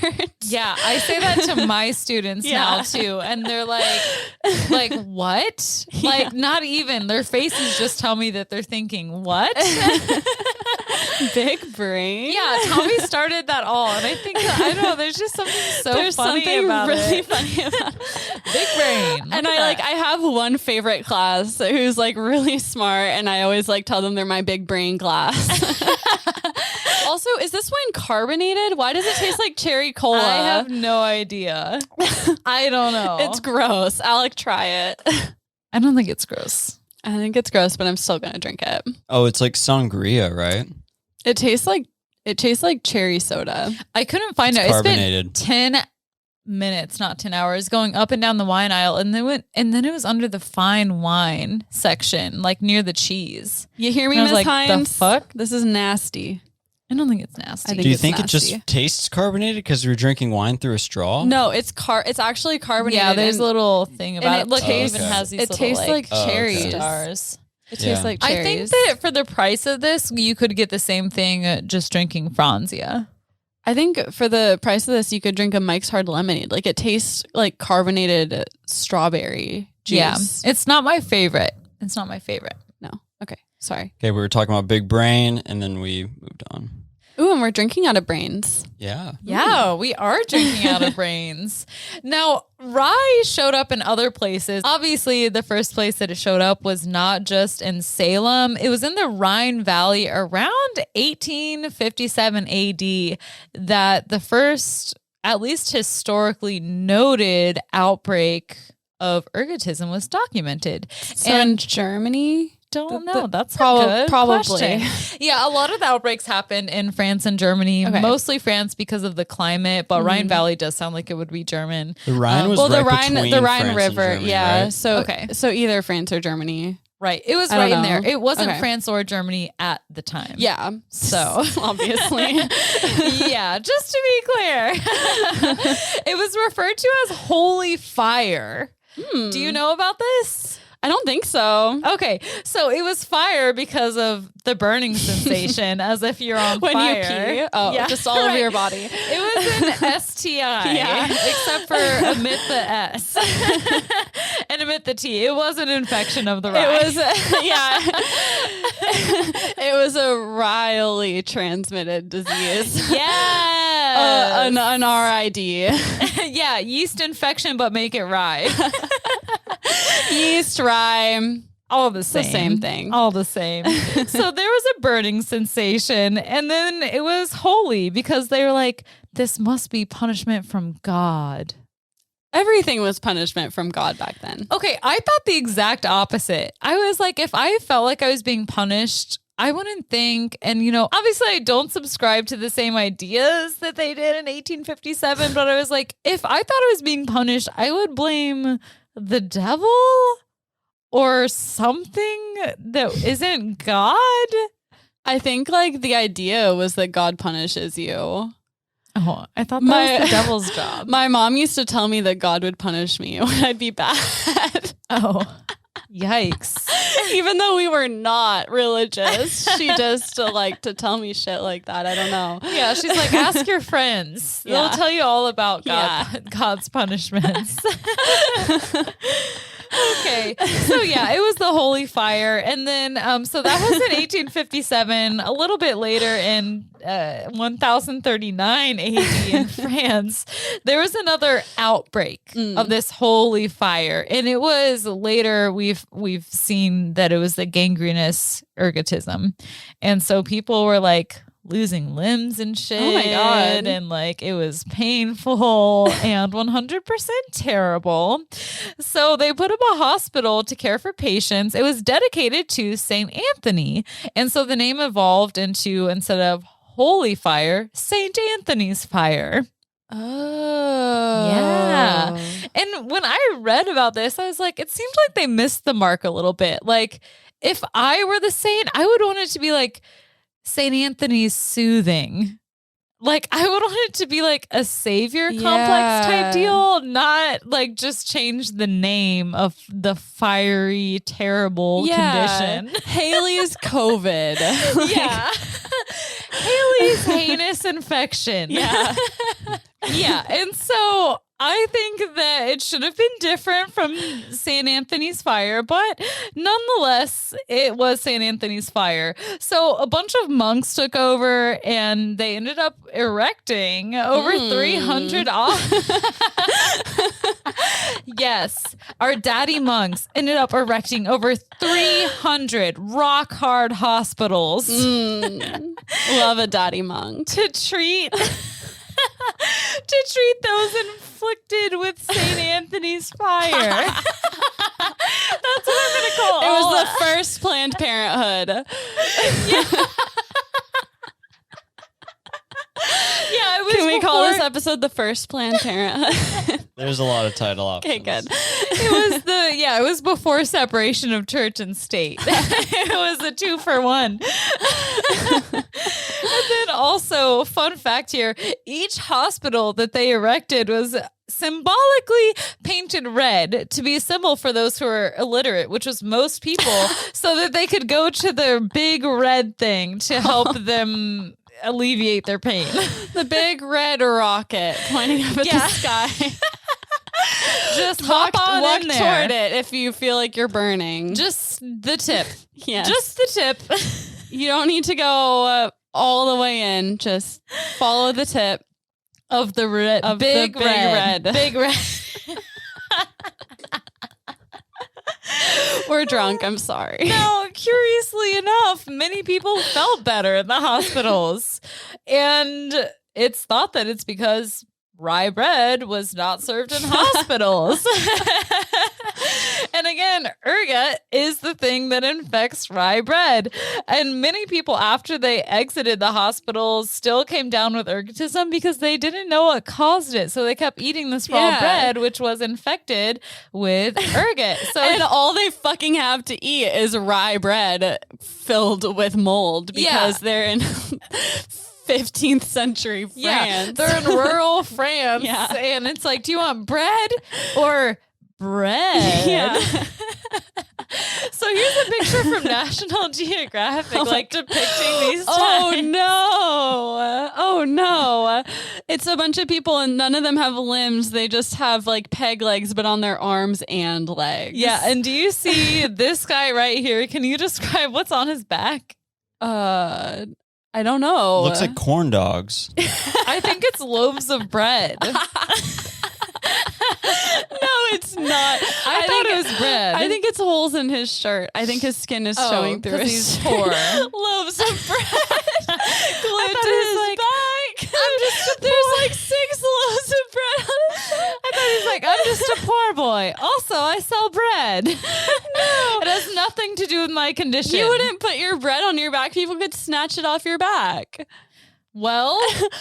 Yeah, I say that to my students now too. And they're like what? Yeah. Like not even. Their faces just tell me that they're thinking, what? Big brain. Yeah, Tommy started that all. And I think, I don't know, there's just something There's funny something about really it. funny about it. Big brain. And I have one favorite class who's like really smart, and I always like tell them they're my big brain class. Also, is this wine carbonated? Why does it taste like cherry cola? I have no idea. I don't know. It's gross. Alec, try it. I don't think it's gross. I think it's gross, but I'm still gonna drink it. Oh, it's like sangria, right? It tastes like cherry soda. I couldn't find it. Carbonated. I spent 10 minutes, not 10 hours, going up and down the wine aisle, and then it was under the fine wine section, like near the cheese. You hear me, And I Miss was like, Hines? the fuck? This is nasty. I don't think it's nasty. I think Do you it's think nasty. it just tastes carbonated because you're drinking wine through a straw? No, it's actually carbonated. Yeah, there's and a little thing about it. Look, it tastes- even has these it little, tastes like cherries. stars. It tastes like I cherries. think that for the price of this, you could get the same thing just drinking Franzia. I think for the price of this, you could drink a Mike's Hard Lemonade. Like it tastes like carbonated strawberry juice. Yeah, it's not my favorite. No. Okay. Sorry. Okay, we were talking about big brain, and then we moved on. Ooh, and we're drinking out of brains. Yeah. Yeah, we are drinking out of brains. Now, rye showed up in other places. Obviously, the first place that it showed up was not just in Salem. It was in the Rhine Valley around 1857 AD that the first, at least historically noted, outbreak of ergotism was documented. So in Germany? Don't know. That's probably. question. Yeah, a lot of the outbreaks happened in France and Germany, Okay. mostly France because of the climate, but Rhine Valley does sound like it would be German. The Rhine was the right between Rhine France and River. Germany, Yeah. right? So either France or Germany. Right. It was I right don't in there. know. It wasn't Okay. France or Germany at the time. Yeah. So obviously. yeah, just to be clear, it was referred to as holy fire. Do you know about this? I don't think so. Okay, so it was fire because of the burning sensation, as if you're on When fire. you pee? Oh, Yeah, just all over right. your body. It was an STI, Yeah. except for omit the S and omit the T. It was an infection of the rye. It was, it was a Riley transmitted disease. Yes. An RID. Yeah, yeast infection, but make it rye. Yeast, rye. All the The same. same thing. All the same. So there was a burning sensation, and then it was holy because they were like, this must be punishment from God. Everything was punishment from God back then. Okay, I thought the exact opposite. I was like, if I felt like I was being punished, I wouldn't think, and obviously I don't subscribe to the same ideas that they did in 1857, but I was like, if I thought I was being punished, I would blame the devil or something that isn't God. I think like the idea was that God punishes you. Oh, I thought that was the devil's job. My mom used to tell me that God would punish me when I'd be bad. Oh, yikes. Even though we were not religious, she just liked to tell me shit like that. I don't know. Yeah, she's like, ask your friends. Yeah. They'll tell you all about God's punishments. Okay. So yeah, it was the Holy Fire. And then, so that was in 1857. A little bit later in 1039 AD in France, there was another outbreak of this Holy Fire. And it was later, we've seen that it was the gangrenous ergotism. And so people were like, losing limbs and shit. Oh my God. And like it was painful and 100% terrible. So they put up a hospital to care for patients. It was dedicated to St. Anthony. And so the name evolved into, instead of Holy Fire, St. Anthony's Fire. Oh. Yeah. And when I read about this, I was like, it seemed like they missed the mark a little bit. Like if I were the saint, I would want it to be like St. Anthony's Soothing. Like I would want it to be like a savior complex type deal, not like just change the name of the fiery, terrible condition. Hayley's COVID. Yeah. Haley's heinous infection. Yeah. Yeah. And so I think that it should have been different from St. Anthony's Fire, but nonetheless, it was St. Anthony's Fire. So a bunch of monks took over and they ended up erecting over 300. Yes, our daddy monks ended up erecting over 300 rock hard hospitals. Love a daddy monk. To treat those inflicted with St. Anthony's Fire. That's what I'm going to call it. It was the first Planned Parenthood. Yeah, it was. Can we call this episode the first Planned Parenthood? There's a lot of title options. Okay, good. It was before separation of church and state. It was a 2-for-1. And then also, fun fact here, each hospital that they erected was symbolically painted red to be a symbol for those who are illiterate, which was most people, so that they could go to their big red thing to help them alleviate their pain. The big red rocket pointing up at the sky. Just walk in there. toward it if you feel like you're burning. Just the tip. Yes. Just the tip. You don't need to go all the way in. Just follow the tip of the red. Of big, the big red. Big red. We're drunk. I'm sorry. No, curiously enough, many people felt better in the hospitals. And it's thought that it's because rye bread was not served in hospitals. And again, ergot is the thing that infects rye bread. And many people, after they exited the hospitals, still came down with ergotism because they didn't know what caused it. So they kept eating this raw bread, which was infected with ergot. So and all they fucking have to eat is rye bread filled with mold because they're in 15th century France. Yeah, they're in rural France. Yeah. And it's like, do you want bread or bread? Yeah. So here's a picture from National Geographic, like depicting these times. Oh no. It's a bunch of people and none of them have limbs. They just have like peg legs, but on their arms and legs. Yeah. And do you see this guy right here? Can you describe what's on his back? I don't know. Looks like corn dogs. I think it's loaves of bread. No, it's not. I thought it was bread. I think it's holes in his shirt. I think his skin is showing through his he's shirt. poor. Loaves of bread glued to his back. There's like 6 loaves of bread on his shirt. I thought he's like, I'm just a poor boy. Also, I sell bread. No. It has nothing to do with my condition. You wouldn't put your bread on your back. People could snatch it off your back. Well,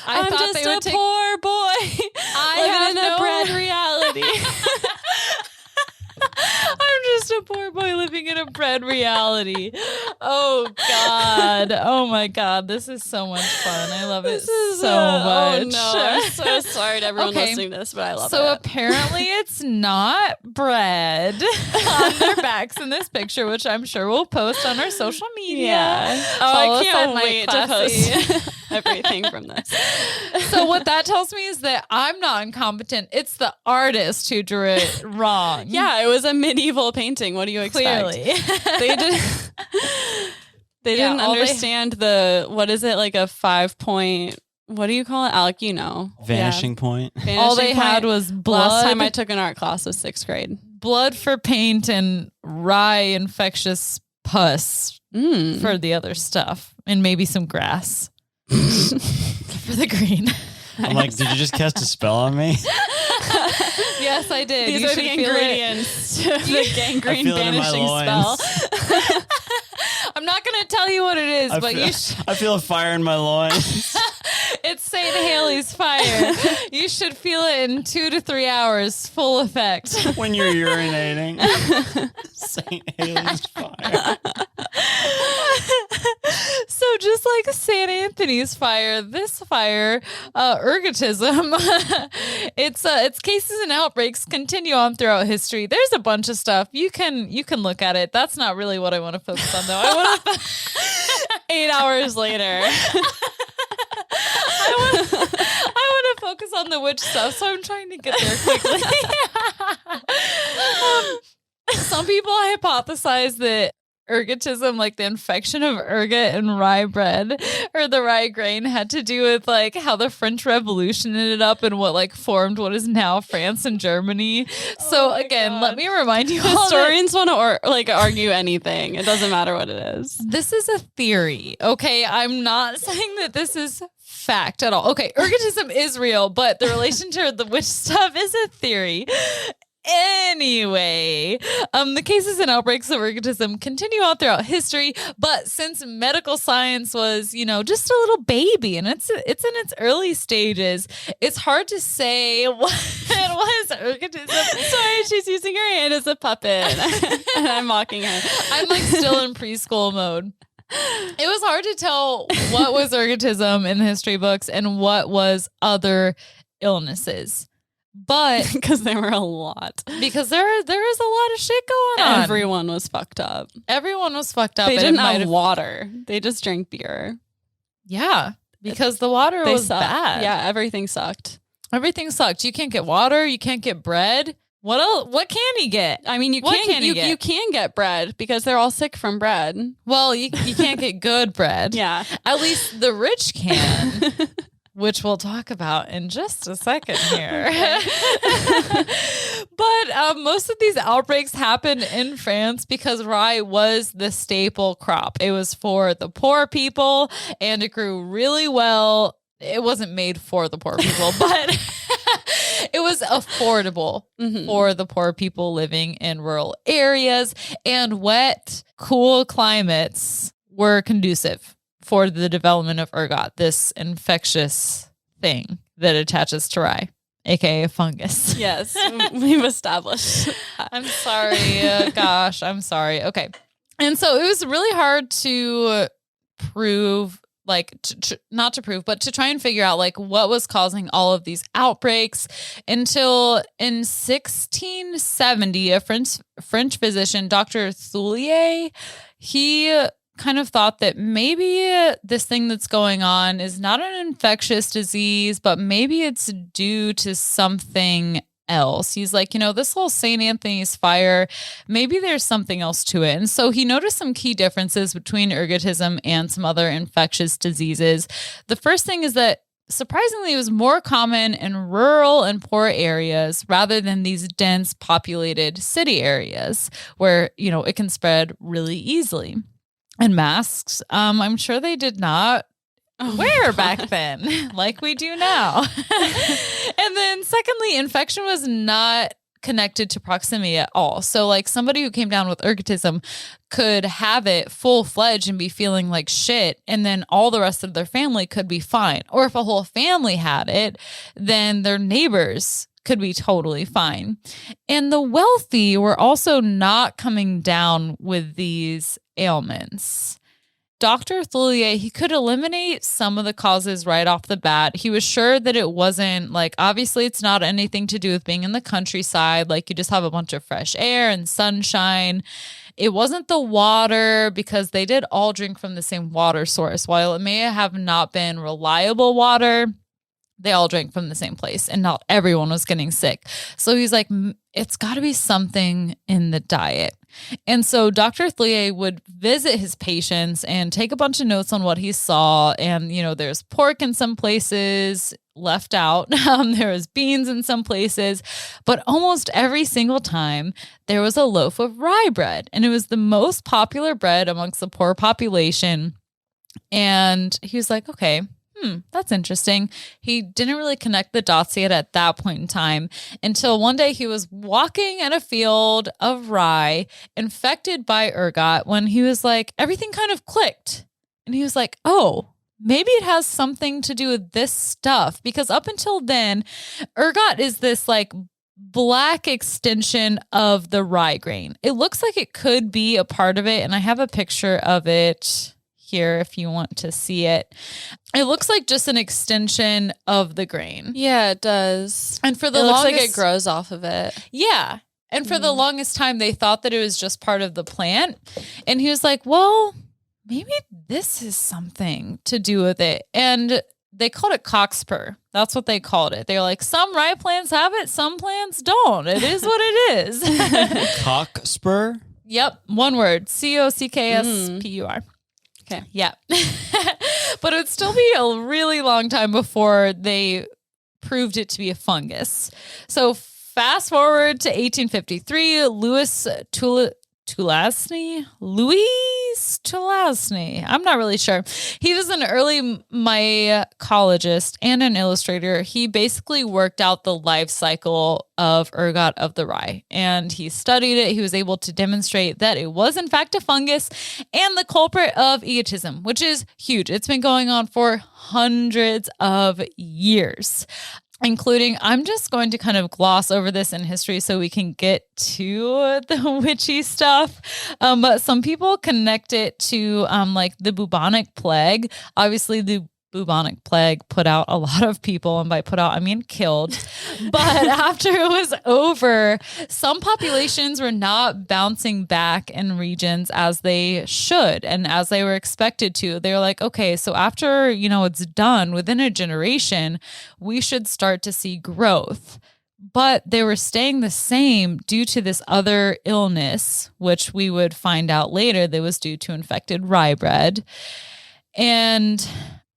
I'm thought just they would a poor boy living in a bread reality. I'm just a poor boy living in a bread reality. Oh God. Oh my God. This is so much fun. I love it so much. Oh no, I'm so sorry to everyone listening to this, but I love it. So apparently it's not bread on their backs in this picture, which I'm sure we'll post on our social media. Yeah. Follow I us can't at wait to post everything from this. So what that tells me is that I'm not incompetent. It's the artist who drew it wrong. Yeah, it was a medieval painting. What do you expect? Clearly. They didn't understand what is it, like a 5-point, what do you call it? Alec, you know. Vanishing point. All they had was blood. Last time I took an art class was 6th grade. Blood for paint and rye infectious pus for the other stuff. And maybe some grass for the green. I'm like, did you just cast a spell on me? Yes, I did. These are the ingredients to the gangrene banishing spell. I'm not going to tell you what it is, I feel a fire in my loins. It's St. Hayley's fire. You should feel it in 2 to 3 hours, full effect. When you're urinating. St. Hayley's fire. So just like St. Anthony's fire, this fire, ergotism, its cases and outbreaks continue on throughout history. There's a bunch of stuff. You can look at it. That's not really what I want to focus on, though. I want to 8 hours later. I want to focus on the witch stuff, so I'm trying to get there quickly. Some people hypothesize that ergotism, like the infection of ergot and rye bread or the rye grain, had to do with like how the French Revolution ended up and what like formed what is now France and Germany. So again, let me remind you, historians want to argue anything. It doesn't matter what it is. This is a theory. Okay, I'm not saying that this is fact at all. Okay, ergotism is real, but the relation to the witch stuff is a theory. Anyway, the cases and outbreaks of ergotism continue on throughout history, but since medical science was, just a little baby and it's in its early stages, it's hard to say what was ergotism. Sorry, she's using her hand as a puppet and I'm mocking her. I'm like still in preschool mode. It was hard to tell what was ergotism in the history books and what was other illnesses. But because there were a lot. Because there is a lot of shit going on. Everyone was fucked up. Everyone was fucked up. They didn't have water. They just drank beer. Yeah. Because the water was bad. Yeah, everything sucked. Everything sucked. You can't get water. You can't get bread. What else? What can he get? I mean, you can get bread because they're all sick from bread. Well, you can't get good bread. Yeah. At least the rich can. Which we'll talk about in just a second here. But most of these outbreaks happened in France because rye was the staple crop. It was for the poor people and it grew really well. It wasn't made for the poor people, but it was affordable for the poor people living in rural areas, and wet, cool climates were conducive for the development of ergot, this infectious thing that attaches to rye, aka fungus. Yes, we've established. I'm sorry. Gosh, I'm sorry. Okay. And so it was really hard to prove, not to prove, but to try and figure out what was causing all of these outbreaks until in 1670, a French physician, Dr. Thulier, he kind of thought that maybe this thing that's going on is not an infectious disease, but maybe it's due to something else. He's like, this whole St. Anthony's fire, maybe there's something else to it. And so he noticed some key differences between ergotism and some other infectious diseases. The first thing is that surprisingly, it was more common in rural and poor areas rather than these dense populated city areas where, it can spread really easily. And masks, I'm sure they did not wear back then like we do now. And then secondly, infection was not connected to proximity at all. So somebody who came down with ergotism could have it full-fledged and be feeling like shit, and then all the rest of their family could be fine. Or if a whole family had it, then their neighbors could be totally fine. And the wealthy were also not coming down with these ailments. Dr. Thulier, he could eliminate some of the causes right off the bat. He was sure that it wasn't like, obviously it's not anything to do with being in the countryside. Like you just have a bunch of fresh air and sunshine. It wasn't the water because they did all drink from the same water source. While it may have not been reliable water, they all drank from the same place and not everyone was getting sick. So he's like, it's got to be something in the diet. And so Dr. Thulier would visit his patients and take a bunch of notes on what he saw. And, you know, there's pork in some places left out. There was beans in some places, but almost every single time there was a loaf of rye bread. And it was the most popular bread amongst the poor population. And he was like, okay, that's interesting. He didn't really connect the dots yet at that point in time until one day he was walking in a field of rye infected by ergot when he was like, everything kind of clicked. And he was like, oh, maybe it has something to do with this stuff. Because up until then, ergot is this like black extension of the rye grain. It looks like it could be a part of it. And I have a picture of it here if you want to see it. It looks like just an extension of the grain. Yeah, it does. And for the it longest, looks like it grows off of it. Yeah. And for the longest time, they thought that it was just part of the plant. And he was like, well, maybe this is something to do with it. And they called it cockspur. That's what they called it. They're like, some rye plants have it, some plants don't. It is what it is. Cockspur? Yep. One word. COCKSPUR. Okay. Yeah. But it would still be a really long time before they proved it to be a fungus. So fast forward to 1853, Louis Tulasny. I'm not really sure. He was an early mycologist and an illustrator. He basically worked out the life cycle of ergot of the rye, and he studied it. He was able to demonstrate that it was in fact a fungus and the culprit of egotism, which is huge. It's been going on for hundreds of years. Including, I'm just going to kind of gloss over this in history so we can get to the witchy stuff. But some people connect it to like the bubonic plague. Obviously, the bubonic plague put out a lot of people, and by put out I mean killed. But after it was over, some populations were not bouncing back in regions as they should and as they were expected to. They were like, okay, so after it's done within a generation, we should start to see growth. But they were staying the same due to this other illness, which we would find out later that was due to infected rye bread. And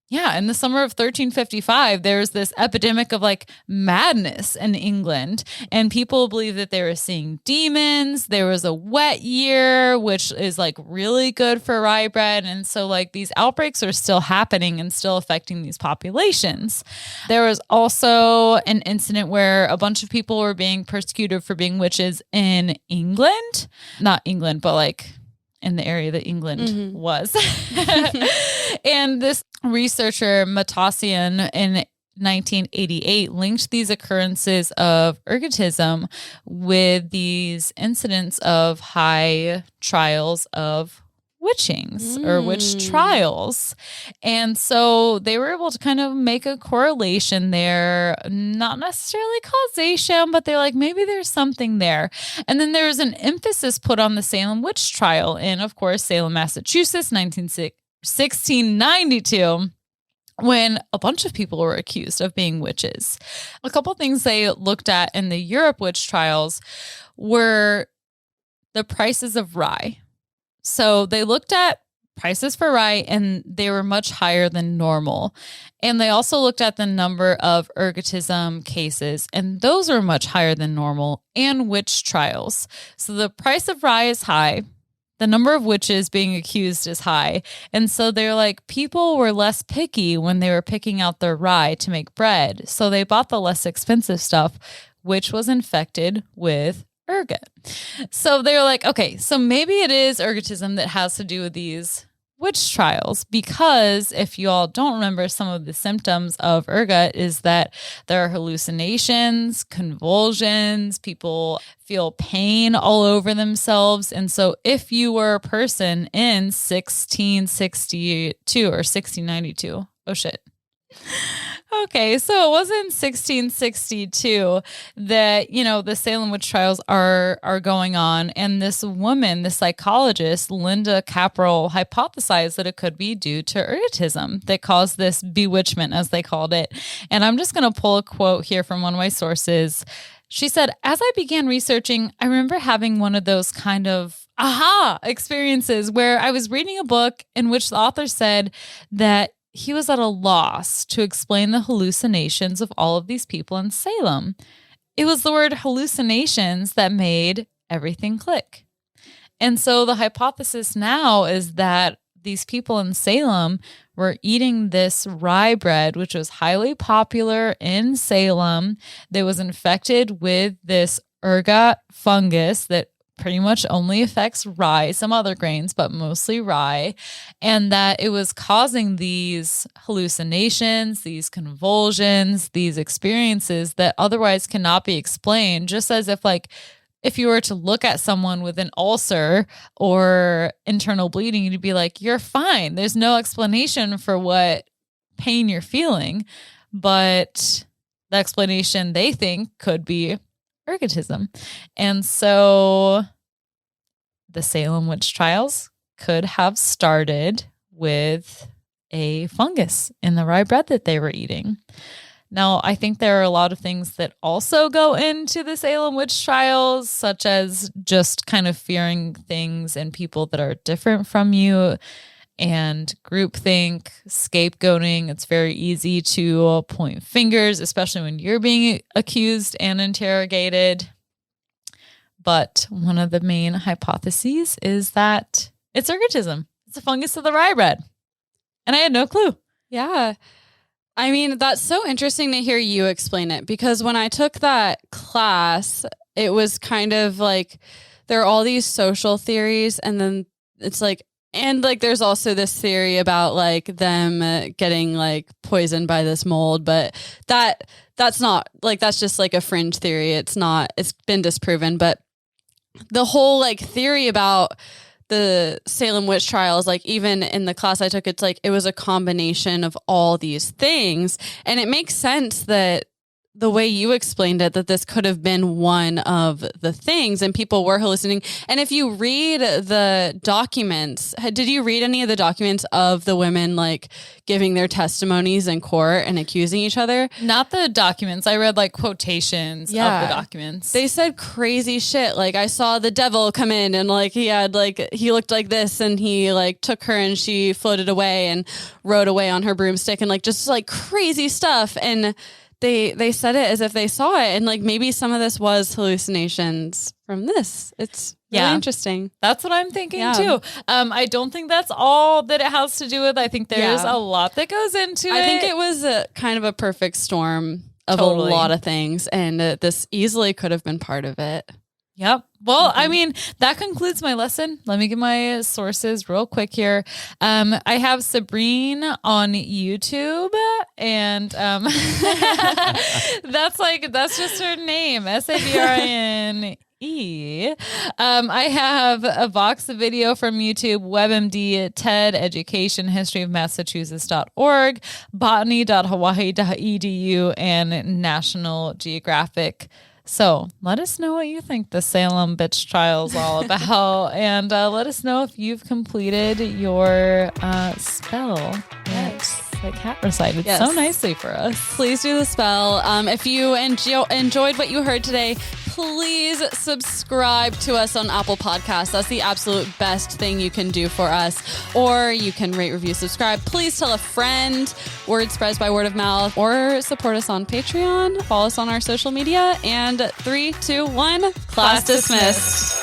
yeah, in the summer of 1355, there was this epidemic of like madness in England, and people believe that they were seeing demons. There was a wet year, which is like really good for rye bread. And so like these outbreaks are still happening and still affecting these populations. There was also an incident where a bunch of people were being persecuted for being witches in England, not England, but like in the area that England was. And this researcher, Matassian, in 1988 linked these occurrences of ergotism with these incidents of high trials of witchings or witch trials. And so they were able to kind of make a correlation there, not necessarily causation, but they're like, maybe there's something there. And then there was an emphasis put on the Salem Witch Trial in, of course, Salem, Massachusetts, 1692. When a bunch of people were accused of being witches. A couple things they looked at in the Europe witch trials were the prices of rye. So they looked at prices for rye and they were much higher than normal. And they also looked at the number of ergotism cases, and those were much higher than normal, and witch trials. So the price of rye is high. The number of witches being accused is high. And so they're like, people were less picky when they were picking out their rye to make bread. So they bought the less expensive stuff, which was infected with ergot. So they were like, okay, so maybe it is ergotism that has to do with these Witch Trials, because if you all don't remember, some of the symptoms of ergot is that there are hallucinations, convulsions, people feel pain all over themselves. And so if you were a person in 1662 or 1692, oh shit. Okay, so it was in 1662 that, the Salem Witch Trials are going on. And this woman, the psychologist, Linda Caprol, hypothesized that it could be due to ergotism that caused this bewitchment, as they called it. And I'm just going to pull a quote here from one of my sources. She said, "As I began researching, I remember having one of those kind of aha experiences where I was reading a book in which the author said that he was at a loss to explain the hallucinations of all of these people in Salem. It was the word hallucinations that made everything click." And so the hypothesis now is that these people in Salem were eating this rye bread, which was highly popular in Salem, that was infected with this ergot fungus that pretty much only affects rye, some other grains, but mostly rye, and that it was causing these hallucinations, these convulsions, these experiences that otherwise cannot be explained, just as if you were to look at someone with an ulcer or internal bleeding, you'd be like, you're fine. There's no explanation for what pain you're feeling, but the explanation they think could be ergotism. And so the Salem Witch Trials could have started with a fungus in the rye bread that they were eating. Now, I think there are a lot of things that also go into the Salem Witch Trials, such as just kind of fearing things and people that are different from you, and groupthink, scapegoating. It's very easy to point fingers, especially when you're being accused and interrogated. But one of the main hypotheses is that it's ergotism. It's a fungus of the rye bread. And I had no clue. Yeah. I mean, that's so interesting to hear you explain it, because when I took that class, it was kind of like there are all these social theories, and then it's like, and like there's also this theory about like them getting like poisoned by this mold, but that's not like, that's just like a fringe theory. It's been disproven, but the whole like theory about the Salem Witch Trials, like even in the class I took, it's like it was a combination of all these things. And it makes sense that the way you explained it, that this could have been one of the things and people were hallucinating. And if you read the documents, did you read any of the documents of the women like giving their testimonies in court and accusing each other? Not the documents. I read like quotations of the documents. They said crazy shit. Like I saw the devil come in and like he looked like this and he like took her and she floated away and rode away on her broomstick and like just like crazy stuff. And they said it as if they saw it, and like maybe some of this was hallucinations from this. It's really interesting. That's what I'm thinking too. I don't think that's all that it has to do with. I think there is a lot that goes into it. I think it was a kind of a perfect storm of a lot of things, and this easily could have been part of it. Yep. Well, I mean, that concludes my lesson. Let me get my sources real quick here. I have Sabrine on YouTube, and that's just her name, Sabrine. I have a box of video from YouTube, WebMD, TED, Education, History of Massachusetts.org, botany.hawaii.edu, and National Geographic. So let us know what you think the Salem Witch Trials all about, and let us know if you've completed your spell that Kat recited so nicely for us. Please do the spell. If you enjoyed what you heard today, please subscribe to us on Apple Podcasts. That's the absolute best thing you can do for us. Or you can rate, review, subscribe. Please tell a friend. Word spreads by word of mouth. Or support us on Patreon. Follow us on our social media. And 3, 2, 1, class dismissed.